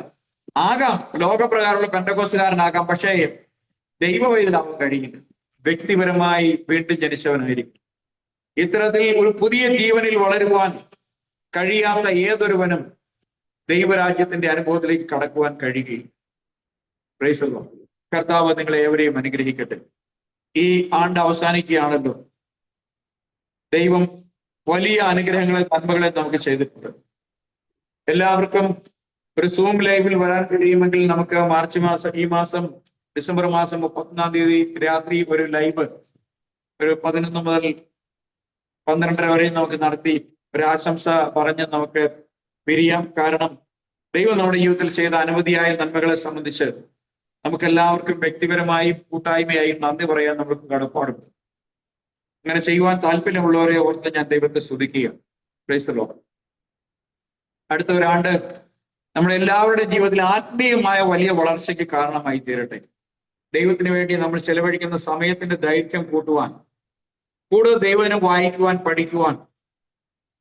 ആകാം, ലോകപ്രകാരമുള്ള പെന്തക്കോസ്തുകാരനാകാം, പക്ഷേ ദൈവവൈതലാവാൻ കഴിയില്ല. വ്യക്തിപരമായി വീണ്ടും ജനിച്ചവനായിരിക്കും. ഇത്തരത്തിൽ ഒരു പുതിയ ജീവനിൽ വളരുവാൻ കഴിയാത്ത ഏതൊരുവനും ദൈവരാജ്യത്തിന്റെ അനുഭവത്തിലേക്ക് കടക്കുവാൻ കഴിയുകയും. Price the Lord. കർത്താവ് നിങ്ങളെ ഏവരെയും അനുഗ്രഹിക്കട്ടെ. ഈ ആണ്ട് അവസാനിക്കുകയാണല്ലോ. ദൈവം വലിയ അനുഗ്രഹങ്ങളെ നന്മകളെ നമുക്ക് ചെയ്തിട്ടുണ്ട്. എല്ലാവർക്കും ഒരു സൂം ലൈവിൽ വരാൻ കഴിയുമെങ്കിൽ നമുക്ക് ഈ മാസം ഡിസംബർ മാസം 31-ാം തീയതി രാത്രി ഒരു ലൈവ് ഒരു 11 മുതൽ 12 വരെ നമുക്ക് നടത്തി ഒരു ആശംസ പറഞ്ഞ് നമുക്ക് പിരിയാം. കാരണം ദൈവം നമ്മുടെ ജീവിതത്തിൽ ചെയ്ത അനവധിയായ നന്മകളെ സംബന്ധിച്ച് നമുക്ക് എല്ലാവർക്കും വ്യക്തിപരമായും കൂട്ടായ്മയായും നന്ദി പറയാൻ നമുക്ക് കടപ്പാടുണ്ട്. അങ്ങനെ ചെയ്യുവാൻ താല്പര്യമുള്ളവരെ ഓർത്ത് ഞാൻ ദൈവത്തെ സ്തുതിക്കുകയാണ്. Price the Lord. അടുത്ത ഒരാണ്ട് നമ്മുടെ എല്ലാവരുടെ ജീവിതത്തിൽ ആത്മീയമായ വലിയ വളർച്ചയ്ക്ക് കാരണമായി തീരട്ടെ. ദൈവത്തിന് വേണ്ടി നമ്മൾ ചെലവഴിക്കുന്ന സമയത്തിന്റെ ദൈർഘ്യം കൂട്ടുവാൻ, കൂടുതൽ ദൈവത്തിനെ വായിക്കുവാൻ, പഠിക്കുവാൻ,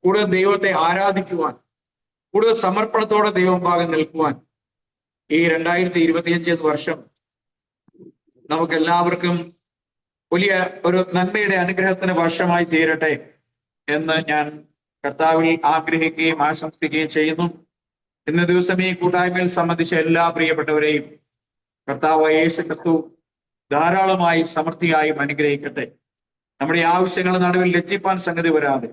കൂടുതൽ ദൈവത്തെ ആരാധിക്കുവാൻ, കൂടുതൽ സമർപ്പണത്തോടെ ദൈവഭാഗം നിൽക്കുവാൻ ഈ 2025 വർഷം നമുക്ക് എല്ലാവർക്കും വലിയ ഒരു നന്മയുടെ അനുഗ്രഹത്തിന് വർഷമായി തീരട്ടെ എന്ന് ഞാൻ കർത്താവിൽ ആഗ്രഹിക്കുകയും ആശംസിക്കുകയും ചെയ്യുന്നു. ഇന്ന ദിവസം ഈ കൂട്ടായ്മയിൽ സംബന്ധിച്ച എല്ലാ പ്രിയപ്പെട്ടവരെയും കർത്താവ് യേശു ക്രിസ്തു ധാരാളമായി സമൃദ്ധിയായും അനുഗ്രഹിക്കട്ടെ. നമ്മുടെ ആവശ്യങ്ങളുടെ നടുവിൽ ലജ്ജിപ്പാൻ സംഗതി വരാതെ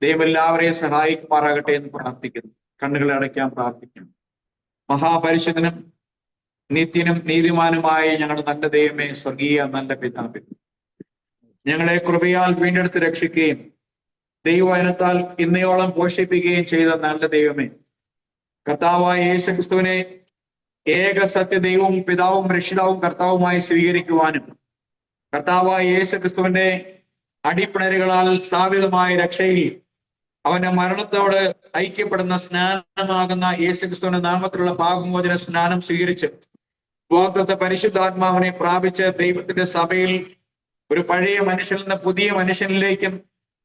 ദൈവം എല്ലാവരെയും സഹായിക്കുമാറാകട്ടെ എന്ന് പ്രാർത്ഥിക്കുന്നു. കണ്ണുകളെ അടയ്ക്കാൻ പ്രാർത്ഥിക്കുന്നു. മഹാപരിശുദ്ധനും നിത്യനും നീതിമാനുമായ ഞങ്ങളുടെ നല്ല ദൈവമേ, സ്വർഗീയ നല്ല പിതാവേ, ഞങ്ങളെ കൃപയാൽ വീണ്ടെടുത്ത് രക്ഷിക്കുകയും ദൈവവചനത്താൽ ഇന്നയോളം പോഷിപ്പിക്കുകയും ചെയ്ത നല്ല ദൈവമേ, കർത്താവായ യേശു ക്രിസ്തുവിനെ ഏക സത്യ ദൈവവും പിതാവും രക്ഷിതാവും കർത്താവുമായി സ്വീകരിക്കുവാനും കർത്താവായ യേശു ക്രിസ്തുവിന്റെ അടിപ്പിണരുകളാൽ സ്ഥാപിതമായ രക്ഷയിൽ അവന്റെ മരണത്തോട് ഐക്യപ്പെടുന്ന സ്നാനമാകുന്ന യേശുക്രിസ്തുവിന്റെ നാമത്തിലുള്ള പാപമോചന സ്നാനം സ്വീകരിച്ച് വാഗ്ദത്ത പരിശുദ്ധാത്മാവിനെ പ്രാപിച്ച് ദൈവത്തിന്റെ സഭയിൽ ഒരു പഴയ മനുഷ്യനിൽ നിന്ന് പുതിയ മനുഷ്യനിലേക്കും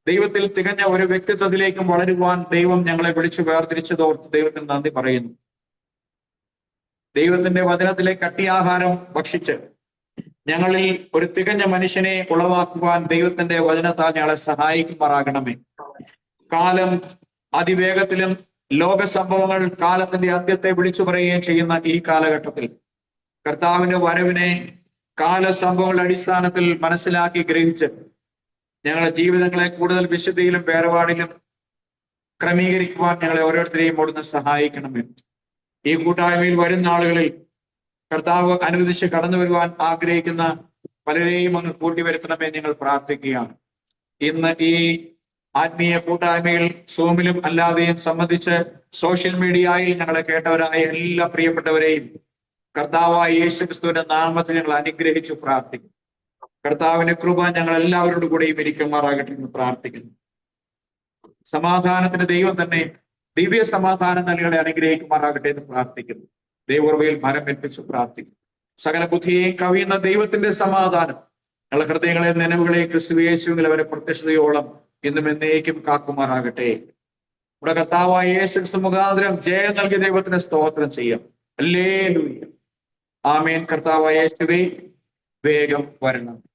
ദൈവത്തിൽ തികഞ്ഞ ഒരു വ്യക്തിത്വത്തിലേക്കും വളരുവാൻ ദൈവം ഞങ്ങളെ വിളിച്ചു വേർതിരിച്ചതോർത്ത് ദൈവത്തിന് നന്ദി പറയുന്നു. ദൈവത്തിന്റെ വചനത്തിലെ കട്ടിയാഹാരം ഭക്ഷിച്ച് ഞങ്ങളിൽ ഒരു തികഞ്ഞ മനുഷ്യനെ ഉളവാക്കുവാൻ ദൈവത്തിന്റെ വചനത്താൽ ഞങ്ങളെ സഹായിക്കുമാറാകണമേ. കാലം അതിവേഗത്തിലും ലോക സംഭവങ്ങൾ കാലത്തിന്റെ അന്ത്യത്തെ വിളിച്ചു പറയുകയും ചെയ്യുന്ന ഈ കാലഘട്ടത്തിൽ കർത്താവിന്റെ വരവിനെ കാലസംഭവങ്ങളുടെ അടിസ്ഥാനത്തിൽ മനസ്സിലാക്കി ഗ്രഹിച്ച് ഞങ്ങളുടെ ജീവിതങ്ങളെ കൂടുതൽ വിശുദ്ധിയിലും വേർപാടിലും ക്രമീകരിക്കുവാൻ ഞങ്ങളെ ഓരോരുത്തരെയും അവിടുന്ന് സഹായിക്കണമേ. ഈ കൂട്ടായ്മയിൽ വരുന്ന ആളുകളിൽ കർത്താവ് അനുവദിച്ച് കടന്നു വരുവാൻ ആഗ്രഹിക്കുന്ന പലരെയും അങ്ങ് കൂട്ടിവരുത്തണമേ ഞങ്ങൾ പ്രാർത്ഥിക്കുകയാണ്. ഇന്ന് ഈ ആത്മീയ കൂട്ടായ്മയിൽ സൂമിലും അല്ലാതെയും സംബന്ധിച്ച് സോഷ്യൽ മീഡിയയിൽ ഞങ്ങളെ കേട്ടവരായ എല്ലാ പ്രിയപ്പെട്ടവരെയും കർത്താവായ യേശുക്രിസ്തുവിന്റെ നാമത്തിൽ ഞങ്ങൾ അനുഗ്രഹിച്ചു പ്രാർത്ഥിക്കുന്നു. കർത്താവിന്റെ കൃപ ഞങ്ങൾ എല്ലാവരോടും കൂടെയും ഇരിക്കുമാറാകട്ടെ എന്ന് പ്രാർത്ഥിക്കുന്നു. സമാധാനത്തിന്റെ ദൈവം തന്നെ ദിവ്യ സമാധാനം നൽകളെ അനുഗ്രഹിക്കുമാറാകട്ടെ എന്ന് പ്രാർത്ഥിക്കുന്നു. ദൈവകൃപയിൽ ഭരം ഏൽപ്പിച്ചു പ്രാർത്ഥിക്കുന്നു. സകല ബുദ്ധിയെയും കവിയുന്ന ദൈവത്തിന്റെ സമാധാനം ഞങ്ങളുടെ ഹൃദയങ്ങളെ നനവുകളെ ക്രിസ്തു യേശുവിൽ അവരെ പ്രത്യക്ഷതയോളം ഇന്നും എന്നേക്കും കാക്കുമാറാകട്ടെ. നമ്മുടെ കർത്താവായ യേശു മുഖാന്തരം ജയം നൽകിയ ദൈവത്തിന് സ്തോത്രം ചെയ്യാം. ഹല്ലേലൂയ. ആമേൻ. കർത്താവായ യേശുവേ, വേഗം വരണം.